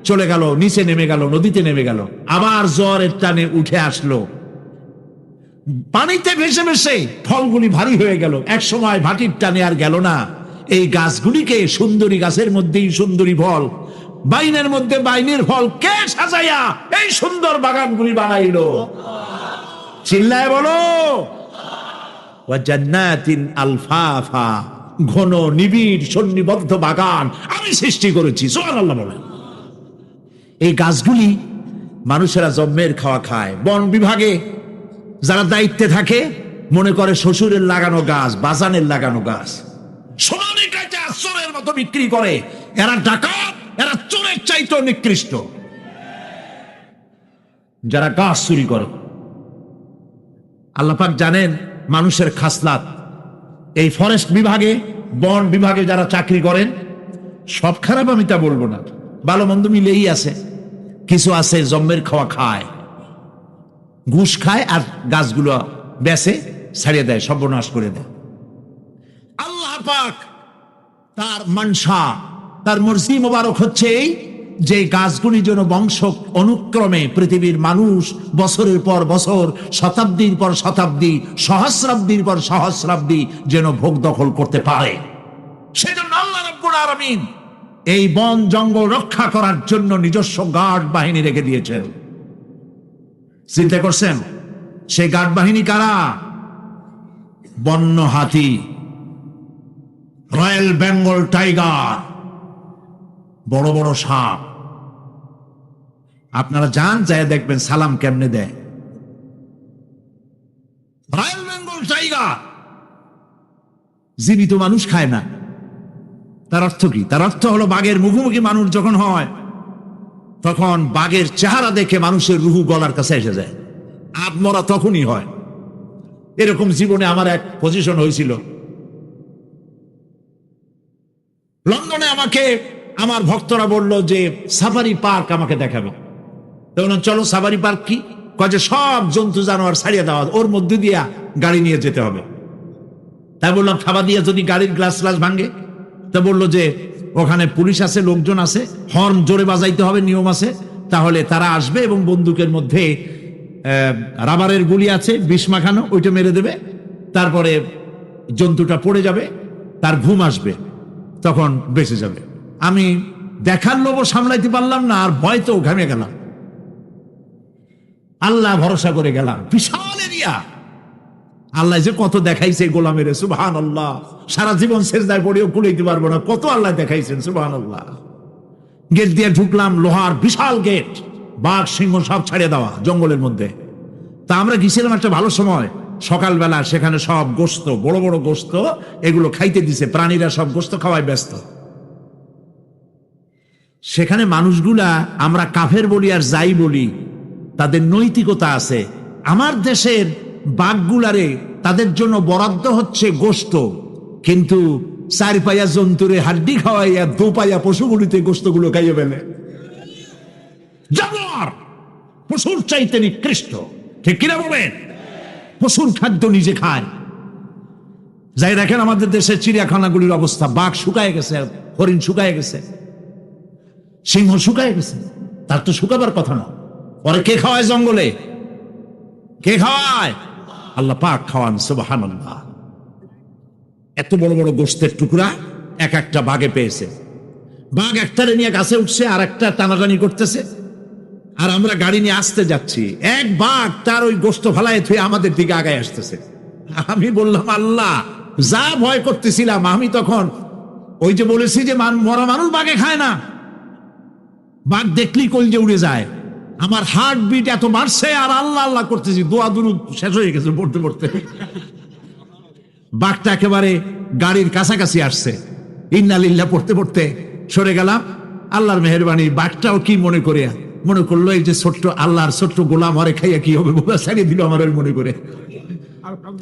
চলে গেল, নিচে নেমে গেল, নদীতে নেমে গেল, আবার জোয়ারের টানে উঠে আসলো, পানিতে ভেসে ভেসে ফলগুলি ভারী হয়ে গেল। এক সময় ভাটির টানে আর গেল না। এই গাছগুলিকে, সুন্দরী গাছের মধ্যেই সুন্দরী ফল, বাইনের মধ্যে বাইনের ফল, কে সাজাইয়া এই সুন্দর বাগানগুলি বানাইল? চিল্লায় বলো। ওয়া জান্নাতিন আলফাফা, ঘন নিবিড় সন্নিবদ্ধ বাগান আমি সৃষ্টি করেছি। সুবহানাল্লাহ বলেন। এই গাছগুলি মানুষেরা জন্মের খাওয়া খায়। বন বিভাগে যারা দায়িত্বে থাকে মনে করে শ্বশুরের লাগানো গাছ, বাজানের লাগানো গাছ, সোনালি কাঁচা চোরের মতো বিক্রি করে। এরা ডাকাত, এরা চোরের চাইতে নিকৃষ্ট, যারা গাছ চুরি করে। আল্লাহ পাক জানেন মানুষের খাসলাত। এই ফরেস্ট বিভাগে, বন বিভাগে যারা চাকরি করেন, সব খারাপ আমি তা বলবো না, ভালো মন্দ মিলেই আছে। কিছু আছে জন্মের খাওয়া খায়, ঘুষ খায়, আর গাছগুলো বেচে ছাড়িয়ে দেয়, সর্বনাশ করে দেয়। আল্লাহ পাক তার মানসা, তার মর্জি মোবারক হচ্ছে এই যে গাছগুলি যেন বংশ অনুক্রমে পৃথিবীর মানুষ বছরের পর বছর, শতাব্দীর পর শতাব্দী, সহস্রাব্দীর পর সহস্রাব্দী যেন ভোগ দখল করতে পারে। সেজন্য আল্লাহ রাব্বুল আলামিন এই বন জঙ্গল রক্ষা করার জন্য নিজস্ব গার্ড বাহিনী রেখে দিয়েছেন। চিন্তা করছেন সেই গার্ড বাহিনী কারা? বন্য হাতি, রয়্যাল বেঙ্গল টাইগার, বড় বড় সাপ। আপনারা যান, যায় দেখবেন সালাম কেমনে দেয়। রয়্যাল বেঙ্গল টাইগার জীবিত মানুষ খায় না। তার অর্থ কি? তার অর্থ হলো বাঘের মুখোমুখি মানুষ যখন হয়, তখন বাঘের চেহারা দেখে মানুষের রুহু গলার কাছে এসে যায়। আত্মরা তখনই হয়। এরকম জীবনে আমার এক পজিশন হয়েছিল। লন্ডনে আমাকে আমার ভক্তরা বলল যে সাফারি পার্ক আমাকে দেখাবে। তখন চলো সাফারি পার্ক কি? কয়ে সব জন্তু জানোয়ার ছাড়িয়ে দেওয়া, ওর মধ্যে দিয়া গাড়ি নিয়ে যেতে হবে। তাই বললাম খাবার দিয়ে যদি গাড়ির গ্লাস গ্লাস ভাঙে? তা বললো যে ওখানে পুলিশ আছে, লোকজন আছে, হর্ন জোরে বাজাইতে হবে, নিয়ম আছে, তাহলে তারা আসবে এবং বন্দুকের মধ্যে রাবারের গুলি আছে, বিষ মাখানো, ওইটা মেরে দেবে। তারপরে জন্তুটা পড়ে যাবে, তার ঘুম আসবে, তখন বেঁচে যাবে। আমি দেখার লোভ সামলাইতে পারলাম না, আর ভয়তো ঘামে গেলাম। আল্লাহ ভরসা করে গেলাম। বিশাল এরিয়া, আল্লাহ যে কত দেখাইছে গোলামের, সুবহানাল্লাহ। সারা জীবন সেজদায় পড়েও কুলাইতে পারবো না, কত আল্লাহ দেখাইছেন, সুবহানাল্লাহ। গেট দিয়ে ঢুকলাম, লোহার বিশাল গেট, বাঘ সিংহ সব ছাড়িয়ে দেওয়া জঙ্গলের মধ্যে। তা আমরা গেছিলাম একটা ভালো সময়, সকালবেলা। সেখানে সব গোস্ত, বড় বড় গোস্ত, এগুলো খাইতে দিছে। প্রাণীরা সব গোস্ত খাওয়ায় ব্যস্ত। সেখানে মানুষগুলা, আমরা কাফের বলি আর যাই বলি, তাদের নৈতিকতা আছে। আমার দেশের বাঘগুলারে তাদের জন্য বরাদ্দ হচ্ছে গোশত, কিন্তু 4 পায়া জন্তুরে হাড্ডি খাওয়াইয়া 2 পায়া পশুগুলিতে গোশতগুলো খাইয়ে ফেলে। জানোয়ার পশুর চাইতে নিকৃষ্ট, ঠিক কিনা বলেন? পশুর খাদ্য নিজে খায়। যাই দেখেন আমাদের দেশের চিড়িয়াখানাগুলির অবস্থা, বাঘ শুকায় গেছে, হরিণ শুকায় গেছে, সিংহ শুকায় গেছে। তার তো শুকাবার কথা না। পরে কে খাওয়ায় জঙ্গলে? কে খাওয়ায়? আল্লাহ পাক খাওয়ান, সুবহানাল্লাহ। এত বড় বড় গোশতের টুকরা এক একটা বাঘে পেয়েছে। বাঘ একটারে নিয়ে গাছে উঠছে, আর একটা টানাটানি করতেছে, আর আমরা গাড়ি নিয়ে আসতে যাচ্ছি। এক বাঘ তার ওই গোশত ফালায় থুয়ে আমাদের দিকে আগায় আসতেছে। আমি বললাম, আল্লাহ, যা ভয় করতেছিলাম আমি তখন, ওই যে বলেছি যে মরা মানুষ বাঘে খায় না, বাঘ দেখলি কলজে উড়ে যায়। আমার হার্ট বিট এত বাড়ছে, আর আল্লাহ আল্লাহ করতেছি, দোয়া দুরুদ শেষ হয়ে গেছে পড়তে পড়তে। বাঘটা একেবারে গাড়ির কাছাকাছি আসছে, ইন্না লিল্লাহ পড়তে পড়তে সরে গেলাম। আল্লাহর মেহেরবানি, বাঘটাও কি মনে করলো এই যে ছোট্ট আল্লাহর ছোট্ট গোলাম, হরে খাইয়া কি হবে, বোঝা ছাড়িয়ে দিল আমার মনে করে।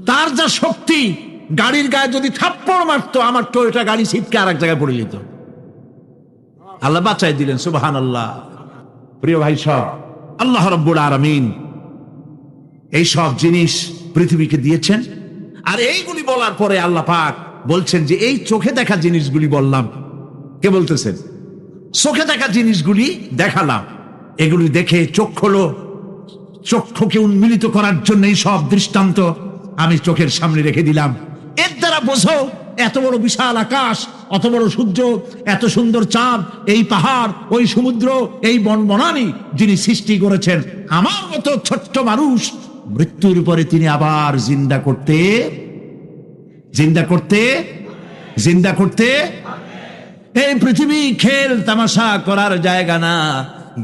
তার যা শক্তি, গাড়ির গায়ে যদি থাপ্পড় মারতো, আমার টয়োটা গাড়ি ছিটকে আর এক জায়গায় পড়ে যেত। আল্লাহ বাঁচাই দিলেন, সুবহানাল্লাহ। প্রিয় ভাই সব, আল্লাহ রাব্বুল আলামিন এই সব জিনিস পৃথিবীকে দিয়েছেন। আর এইগুলি বলার পরে আল্লাহ পাক বলছেন যে এই চোখে দেখা জিনিসগুলি বললাম। কে বলতেছেন? চোখে দেখা জিনিসগুলি দেখালাম, এগুলি দেখে চোখ হলো, চক্ষুকে উন্মিলিত করার জন্য এই সব দৃষ্টান্ত আমি চোখের সামনে রেখে দিলাম। এর দ্বারা বোঝো, এত বড় বিশাল আকাশ, অত বড় সূর্য, এত সুন্দর চাঁদ, এই পাহাড়, ওই সমুদ্র, এই বনবনানী যিনি সৃষ্টি করেছেন, আমার মতো ছোট্ট মানুষ মৃত্যুর পরে তিনি আবার জিন্দা করতে। এই পৃথিবী খেল তামাশা করার জায়গা না,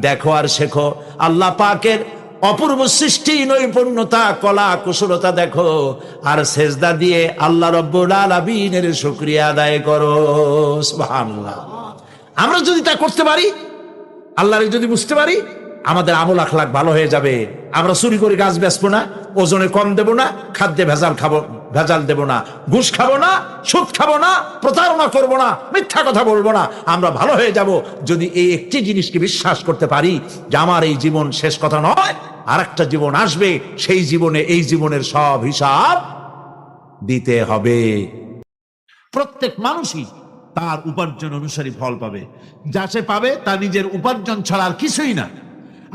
দেখো আর শেখো। আল্লাহ পাকের অপূর্ব সৃষ্টি, নৈপুণ্যতা, কলা কুশলতা দেখো, আর সেজদা দিয়ে আল্লাহ রাব্বুল আলামিনের শুকরিয়া আদায় করো। সুবহানাল্লাহ। আমরা যদি তা করতে পারি, আল্লাহরে যদি বুঝতে পারি, আমাদের আমল আখলাক ভালো হয়ে যাবে। আমরা চুরি করে গাছ বেচবো না, ওজনে কম দেব না, খাদ্যে ভেজাল দেব না, ঘুষ খাবো না, সুদ খাবো না, প্রতারণা করবো না, মিথ্যা কথা বলবো না। আমরা ভালো হয়ে যাব যদি এই একটি জিনিসকে বিশ্বাস করতে পারি যে আমার এই জীবন শেষ কথা নয়, আর একটা জীবন আসবে, সেই জীবনে এই জীবনের সব হিসাব দিতে হবে। প্রত্যেক মানুষই তার উপার্জন অনুসারী ফল পাবে। যা সে পাবে তা নিজের উপার্জন ছাড়া আর কিছুই না,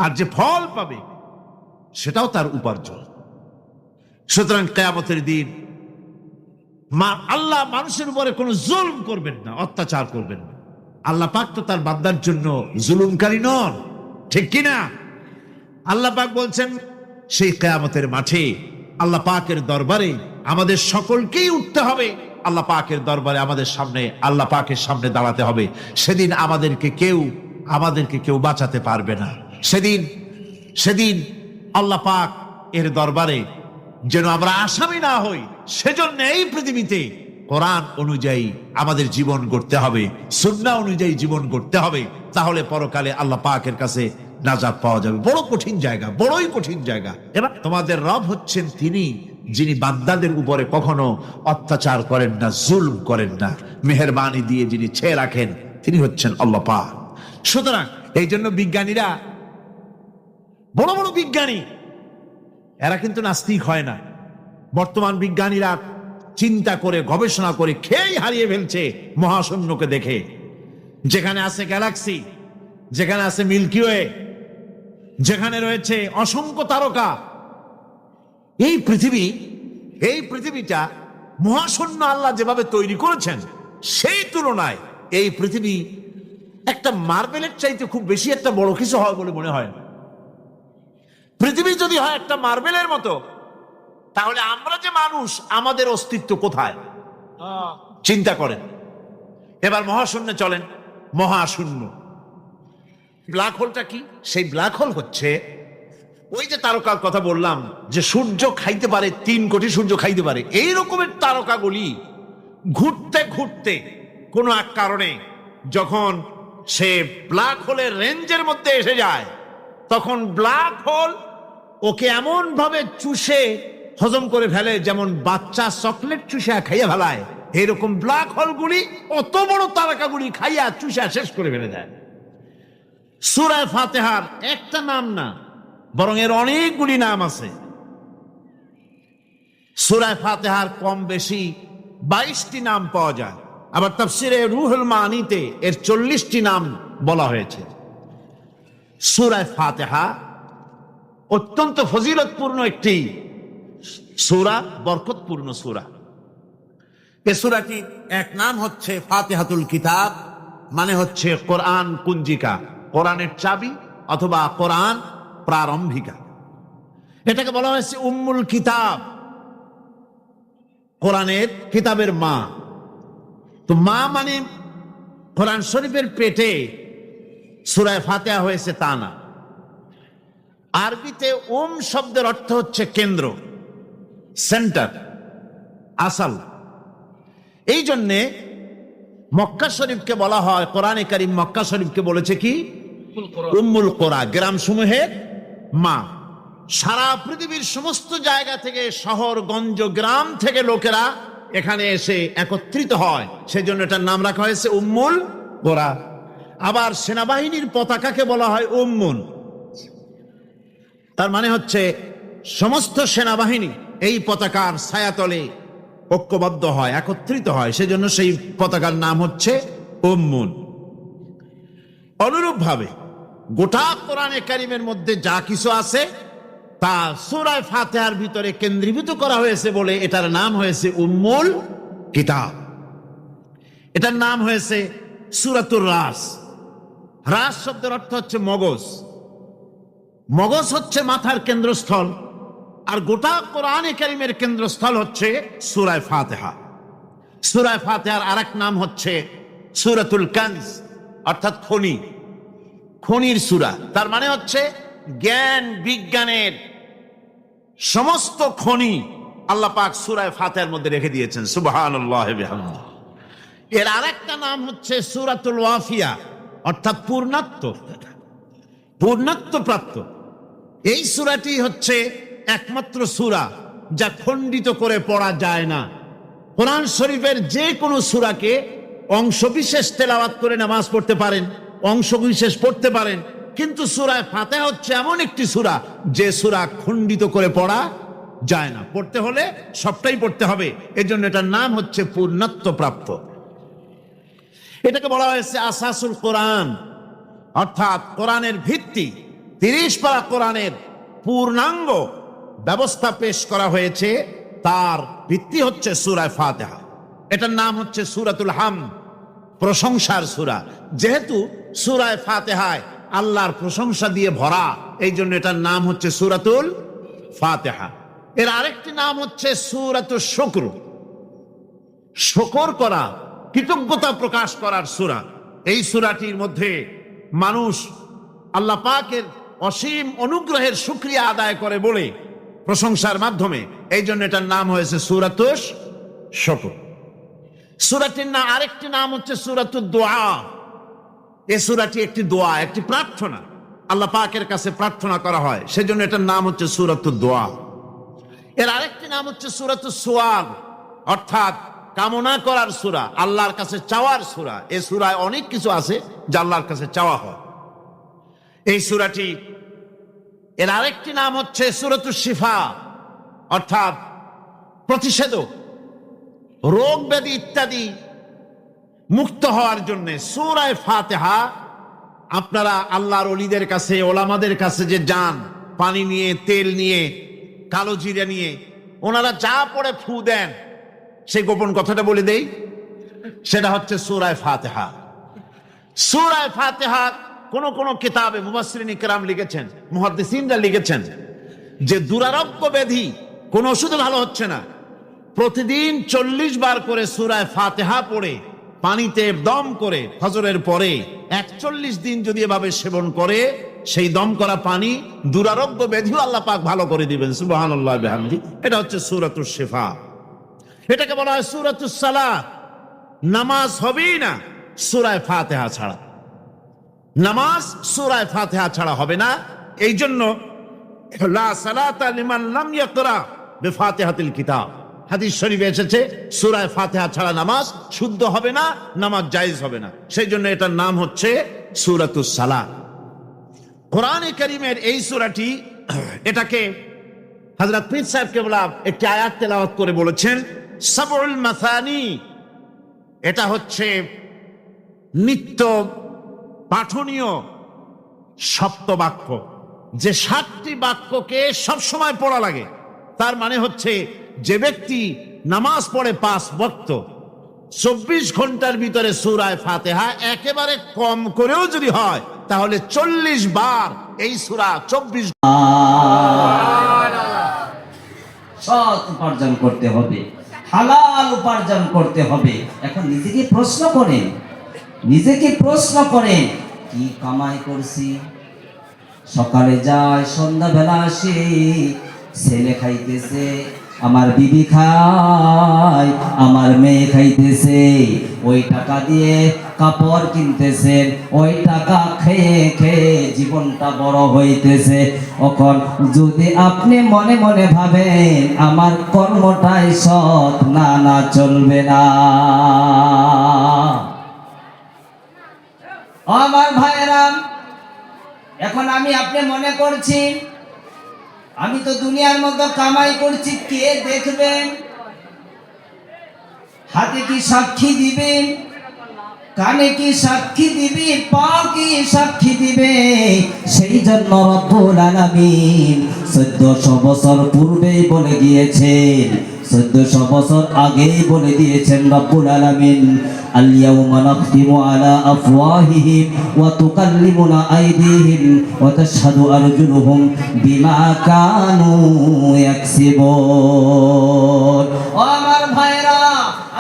আর যে ফল পাবে সেটাও তার উপার্জন। সুতরাং কিয়ামতের দিন আল্লাহ মানুষের উপরে কোনো জুলম করবেন না, অত্যাচার করবেন না। আল্লাহ পাক তো তার বান্দার জন্য জুলুমকারী নন, ঠিক কিনা? আল্লাহ পাক বলছেন সেই কিয়ামতের মাঠে আল্লাহ পাকের দরবারে আমাদের সকলকেই উঠতে হবে। আল্লাহ পাকের দরবারে আল্লাহ পাকের সামনে দাঁড়াতে হবে। সেদিন আমাদেরকে কেউ বাঁচাতে পারবে না। সেদিন আল্লাহ পাক এর দরবারে যেন আমরা আসামি না হই, সেজন্য এই পৃথিবীতে কোরআন অনুযায়ী আমাদের জীবন গড়তে হবে, সুন্নাহ অনুযায়ী জীবন গড়তে হবে। তাহলে পরকালে আল্লাহ পাকের কাছে নাজাত পাওয়া যাবে। বড় কঠিন জায়গা, বড়ই কঠিন জায়গা। এবার তোমাদের রব হচ্ছেন তিনি যিনি বান্দাদের উপরে কখনো অত্যাচার করেন না, জুলম করেন না, মেহেরবানি দিয়ে যিনি ছেয়ে রাখেন, তিনি হচ্ছেন আল্লাহ পাক। সুতরাং এই জন্য বিজ্ঞানীরা, বড় বড় বিজ্ঞানী, এরা কিন্তু নাস্তিক হয় না। বর্তমান বিজ্ঞানীরা চিন্তা করে, গবেষণা করে খেই হারিয়ে ফেলছে মহাশূন্যকে দেখে, যেখানে আছে গ্যালাক্সি, যেখানে আছে মিল্কি ওয়ে, যেখানে রয়েছে অসংখ্য তারকা। এই পৃথিবীটা মহাশূন্য আল্লাহ যেভাবে তৈরি করেছেন, সেই তুলনায় এই পৃথিবী একটা মার্বেলের চাইতে খুব বেশি একটা বড় কিছু হয় বলে মনে হয় না। পৃথিবী যদি হয় একটা মার্বেলের মতো, তাহলে আমরা যে মানুষ, আমাদের অস্তিত্ব কোথায় চিন্তা করেন। এবার মহাশূন্যে চলেন। মহাশূন্য, ব্ল্যাক হোলটা কি? সেই ব্ল্যাক হোল হচ্ছে ওই যে তারকার কথা বললাম যে সূর্য খাইতে পারে, 3 কোটি সূর্য খাইতে পারে, এই রকমের তারকাগুলি ঘুরতে ঘুরতে কোনো এক কারণে যখন সে ব্ল্যাক হোলের রেঞ্জের মধ্যে এসে যায়, তখন ব্ল্যাক হোল ওকে এমন ভাবে চুষে হজম করে ফেলে, যেমন বাচ্চা চকলেট চুষা খাইয়া ফেলায়, এইরকম ব্ল্যাক হোলগুলি অত বড় তারকাগুলি খাইয়া চুষা শেষ করে ফেলে দেয়। সূরা ফাতিহার একটা নাম না, বরং এর অনেকগুলি নাম আছে। সূরা ফাতিহার কম বেশি 22টি নাম পাওয়া যায়, আবার তাফসিরে রুহুল মানিতে এর 40টি নাম বলা হয়েছে। সূরা ফাতিহা অত্যন্ত ফজিলতপূর্ণ একটি সূরা, বরকতপূর্ণ সূরা। এ সূরাটির এক নাম হচ্ছে ফাতিহাতুল কিতাব, মানে হচ্ছে কোরআন কুঞ্জিকা, কোরআনের চাবি অথবা কোরআন প্রারম্ভিকা। এটাকে বলা হয়েছে উম্মুল কিতাব, কোরআনের কিতাবের মা। তো মা মানে কোরআন শরীফের পেটে সূরা ফাতিহা হয়েছে তা না। আরবিতে শব্দের অর্থ হচ্ছে কেন্দ্র, সেন্টার, আসল। এই জন্যে মক্কা শরীফকে বলা হয়, কোরআনে কারীম মক্কা শরীফকে বলেছে কি উম্মুল কোরা, গ্রাম সমূহের মা। সারা পৃথিবীর সমস্ত জায়গা থেকে, শহর গঞ্জ গ্রাম থেকে লোকেরা এখানে এসে একত্রিত হয়, সেজন্য এটার নাম রাখা হয়েছে উম্মুল কোরা। আবার সেনাবাহিনীর পতাকাকে বলা হয় উম্মুন, তার মানে হচ্ছে সমস্ত সেনাবাহিনী এই পতাকার ছায়াতলে ঐক্যবদ্ধ হয়, একত্রিত হয়, সেজন্য সেই পতাকার নাম হচ্ছে উম্মুন। অনুরূপভাবে গোটা কোরআনে কারীমের মধ্যে যা কিছু আছে তা সূরা ফাতিহার ভিতরে কেন্দ্রীভূত করা হয়েছে বলে এটার নাম হয়েছে উম্মুল কিতাব। এটার নাম হয়েছে সূরাতুর রাস। রাস শব্দের অর্থ হচ্ছে মগজ। মগজ হচ্ছে মাথার কেন্দ্রস্থল, আর গোটা কোরআনে কারীমের কেন্দ্রস্থল হচ্ছে সূরা ফাতিহা। সূরা ফাতিহার আরেক নাম হচ্ছে সূরাতুল কানজ, অর্থাৎ খনি, খনির সূরা। তার মানে হচ্ছে জ্ঞান বিজ্ঞানের সমস্ত খনি আল্লাহ পাক সূরা ফাতিহার মধ্যে রেখে দিয়েছেন। সুবহানাল্লাহি ওয়া বিহামদিহি। এর আরেকটা নাম হচ্ছে সূরাতুল ওয়াফিয়া, অর্থাৎ পূর্ণত্ব প্রাপ্ত। এই সূরাটি হচ্ছে একমাত্র সূরা যা খণ্ডিত করে পড়া যায় না। কোরআন শরীফের যে কোনো সূরাকে অংশবিশেষ তেলাওয়াত করে নামাজ পড়তে পারেন, অংশবিশেষ পড়তে পারেন, কিন্তু সূরা ফাতিহা হচ্ছে এমন একটি সূরা যে সূরা খণ্ডিত করে পড়া যায় না। পড়তে হলে সবটাই পড়তে হবে, এজন্য এটার নাম হচ্ছে পূর্ণত্ব প্রাপ্ত। এটাকে বলা হয়েছে আসাসুল কোরআন, অর্থাৎ কোরআনের ভিত্তি। 30 পারা কোরআনের পূর্ণাঙ্গ ব্যবস্থা পেশ করা হয়েছে, তার ভিত্তি হচ্ছে সূরা ফাতিহা। এটার নাম হচ্ছে সূরাতুল হামদ, প্রশংসার সূরা। যেহেতু সূরা ফাতিহায় আল্লাহর প্রশংসা দিয়ে ভরা, এই জন্য এটার নাম হচ্ছে সূরাতুল ফাতিহা। এর আরেকটি নাম হচ্ছে সূরাতুশ শুকর, শুকর করা, কৃতজ্ঞতা প্রকাশ করার সূরা। এই সূরাটির মধ্যে মানুষ আল্লাহ পাকের অসীম অনুগ্রহের শুকরিয়া আদায় করে বলে প্রশংসার মাধ্যমে, এই জন্য এটার নাম হয়েছে সূরাতুশ শুকর। সূরাটির না আরেকটি নাম হচ্ছে সূরাতুদ দোয়া। এই সূরাটি একটি দোয়া, একটি প্রার্থনা, আল্লাহ পাকের কাছে প্রার্থনা করা হয়, সেজন্য এটার নাম হচ্ছে সূরাতুদ দোয়া। এর আরেকটি নাম হচ্ছে সূরাতুস সুআল, অর্থাৎ কামনা করার সূরা, আল্লাহর কাছে চাওয়ার সূরা। এই সূরায় অনেক কিছু আছে যা আল্লাহর কাছে চাওয়া হয়। এই সূরাটি এর আরেকটি নাম হচ্ছে সূরাতুশ শিফা, অর্থাৎ প্রতিষেধক, রোগ ব্যাধি ইত্যাদি মুক্ত হওয়ার জন্য। সূরা ফাতিহা আপনারা আল্লাহর ওলিদের কাছে, ওলামাদের কাছে যে যান, পানি নিয়ে, তেল নিয়ে, কালো জিরা নিয়ে, ওনারা যা পড়ে ফু দেন, সেই গোপন কথাটা বলে দেই, সেটা হচ্ছে সূরা ফাতিহা। সূরা ফাতিহা কোন কিতাবে মুফাসসিরিন ইকরাম লিখেছেন, মুহাদ্দিসিনরা লিখেছেন যে দুরারোগ্য ব্যাধি, কোন ওষুধে ভালো হচ্ছে না, প্রতিদিন 40 বার করে সূরা ফাতিহা পড়ে পানিতে দম করে ফজরের পরে 41 দিন যদি এভাবে সেবন করে, সেই দম করা পানি দুরারোগ্য ব্যাধিও আল্লাহ পাক ভালো করে দিবেন। সুবহানাল্লাহি ওয়া বিহামদিহি। এটা হচ্ছে সূরাতুশ শিফা। এটাকে বলা হয় সূরাতুস সালাত। নামাজ হবেই না সূরা ফাতিহা ছাড়া, নামাজ সূরা ফাতিহা ছাড়া হবে না। এই জন্য লা সালাতা লিমান লাম ইয়াকরা বিফাতিহাতিল কিতাব। হাদিস শরীফে এসেছে সূরা ফাতিহা ছাড়া নামাজ শুদ্ধ হবে না, নামাজ জায়েজ হবে না। সেই জন্য এটার নাম হচ্ছে সূরাতুস সালাত। কোরআনে কারীমের এই সূরাটি, এটাকে হযরত পীর সাহেব কেবলা একটি আয়াত তেলাওয়াত করে বলেছেন সাবউল মাসানি। এটা হচ্ছে নিত্য পাঠনীয় সপ্তবাক্য, যে 7টি বাক্যকে সবসময় পড়া লাগে। তার মানে হচ্ছে যে ব্যক্তি নামাজ পড়ে 5 ওয়াক্ত 24 ঘন্টার ভিতরে সূরা ফাতিহা একেবারে কম করেও যদি হয় তাহলে 40 বার এই সূরা 24 সৎ উপার্জন করতে হবে, হালাল উপার্জন করতে হবে। এখন নিজেকে প্রশ্ন করেন, কি কামাই করছি? সকালে যায়, সন্ধ্যাবেলা আসে, ছেলে খাইতেছে, আমার বিবি খায়, আমার মেয়ে খাইতেছে, ওই টাকা দিয়ে কাপড় কিনতেছেন, ওই টাকা খেয়ে খেয়ে জীবনটা বড় হইতেছে। এখন যদি আপনি মনে মনে ভাবেন আমার কর্মটাই সৎ, না চলবে না। আমার ভাইরা, এখন আপনি মনে করছি আমি তো দুনিয়ার মধ্যে কামাই করছি, কে দেখবেন? হাতে কি সাক্ষী দিবেন? কানে কি সাক্ষী দিবি? পা কি সাক্ষী দিবে? সেই জন্য রব্বুল আলামিন 1400 বছর পূর্বেই বলে গিয়েছেন, 1400 বছর আগেই বলে দিয়েছেন রব্বুল আলামিন, আল ইয়াউমা নাখতিমু আলা আফওয়াহিহিম ওয়া তুকাল্লিমুনা আইদিহিম ওয়া তাশহাদু আরজুলুহুম বিমা কানু ইয়াকসিবুন। ও আমার ভাইরা,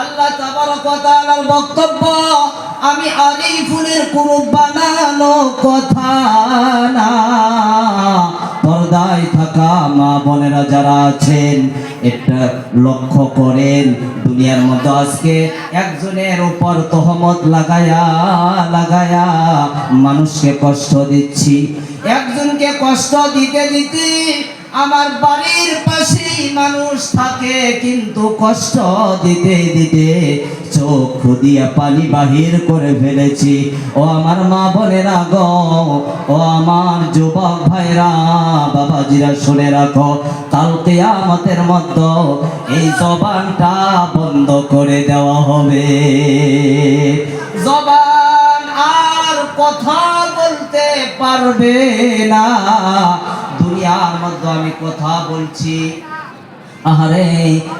আল্লাহ তাবারক ওয়া তাআলার বক্তব্য আমি আলিফুলের কোন বানানো কথা না। পর্দায় থাকা মা বোনেরা যারা আছেন, এটা লক্ষ্য করেন, দুনিয়ার মধ্যে আজকে একজনের উপর তহমত লাগায়া মানুষকে কষ্ট দিচ্ছি। একজনকে কষ্ট দিতে দিতে আমার বাড়ির পাশেই মানুষ থাকে, কিন্তু কষ্ট দিতে দিতে চোখ দিয়া পানি বাহির করে ফেলেছি। ও আমার মা বোনেরা গো, ও আমার যুবক ভাইরা, বাবাজিরা শুনে রাখো, কাল কিয়ামতের মধ্যে এই জবানটা বন্ধ করে দেওয়া হবে। জবান আর কথা বলতে পারবে না। দুনিয়ার মধ্যে আমি কথা বলছি, আহারে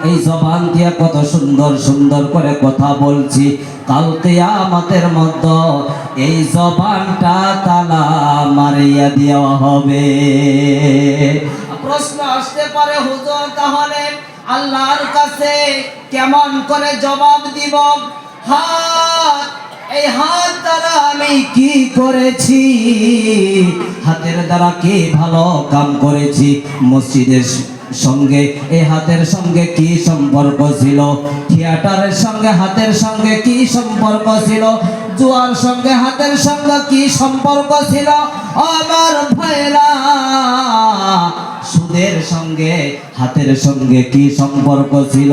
এই জবান দিয়া কত সুন্দর সুন্দর করে কথা বলছি, কাল কিয়ামতের মধ্যে এই জবানটা তালা মারিয়া দেওয়া হবে। প্রশ্ন আসতে পারে, হুজুর তাহলে আল্লাহর কাছে কেমন করে জবাব দিব? এই হাত দ্বারা আমি কি করেছি? হাতের দ্বারা কি ভালো কাম করেছি? মসজিদের সঙ্গে এই হাতের সঙ্গে কি সম্পর্ক ছিল? থিয়েটারের সঙ্গে হাতের সঙ্গে কি সম্পর্ক ছিল? জুয়ার সঙ্গে হাতের সঙ্গে কি সম্পর্ক ছিল? আমার ভাইরা, সুদের সঙ্গে হাতের সঙ্গে কি সম্পর্ক ছিল?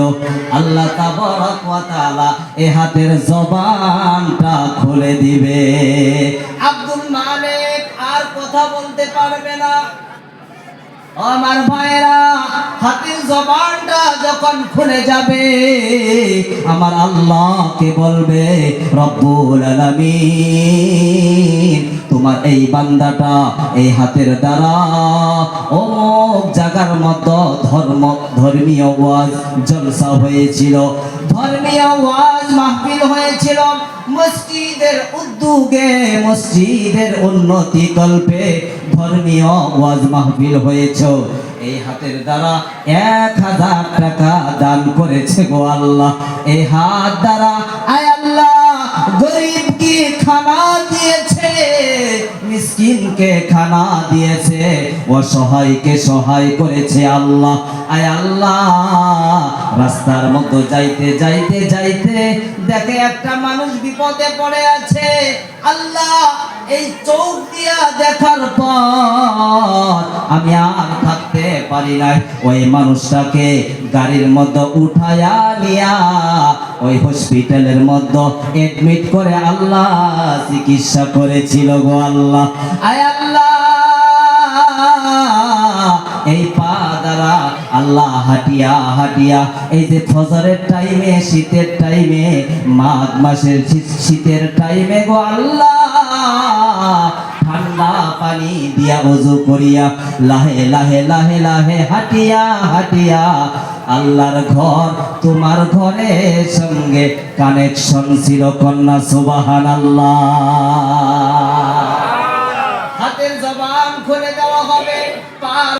আল্লাহ তাবারক ওয়া তাআলা এই হাতের জবানটা খুলে দিবে। আব্দুল মালিক আর কথা বলতে পারবে না। আমার ভাইরা, হাতের জবানটা যখন খুলে যাবে, আমার আল্লাহকে বলবে, রব্বুল আলামিন, তোমার এই বান্দাটা এই হাতের দ্বারা অমুক জায়গার মধ্যে ধর্মীয় ওয়াজ জলসা হয়েছিল, ধর্মীয় ওয়াজ মাহফিল হয়েছিল, মসজিদের উদ্যোগে, মসজিদের উন্নতি কল্পে ধর্মীয় ওয়াজ মাহফিল হয়েছে। এই হাতের দ্বারা 1000 টাকা দান করেছে গো আল্লাহ। এই হাত দ্বারা আয় আল্লাহ গরিবকে খানা দিয়েছে, মিসকিনকে খানা দিয়েছে, অসহায়কে সহায় করেছে আল্লাহ। আয় আল্লাহ, রাস্তার মতো যাইতে যাইতে যাইতে দেখে একটা মানুষ বিপদে পড়ে আছে, আল্লাহ এই চোখ দিয়া দেখার পর আমি আর থাকতে পারি নাই, ওই মানুষটাকে গাড়ির মধ্যে উঠায়া নিয়া ওই হসপিটালের মধ্যে এডমিট করে আল্লাহ চিকিৎসা করেছিল গো আল্লাহ। আয় আল্লাহ, এই পা দ্বারা আল্লাহ হাঁটিয়া হাঁটিয়া এই যে ফজরের টাইমে, শীতের টাইমে, মাঘ মাসের শীতের টাইমে গো আল্লাহ ঠান্ডা পানি দিয়া ওযু করিয়া লাহে লাহে লাহে লাহে হাঁটিয়া হাঁটিয়া আল্লাহর ঘর তোমার ঘরের সঙ্গে কানেকশন ছিল। কন্যা সুবহানাল্লাহ। হাতের জবান খুলে দেওয়া হবে, পা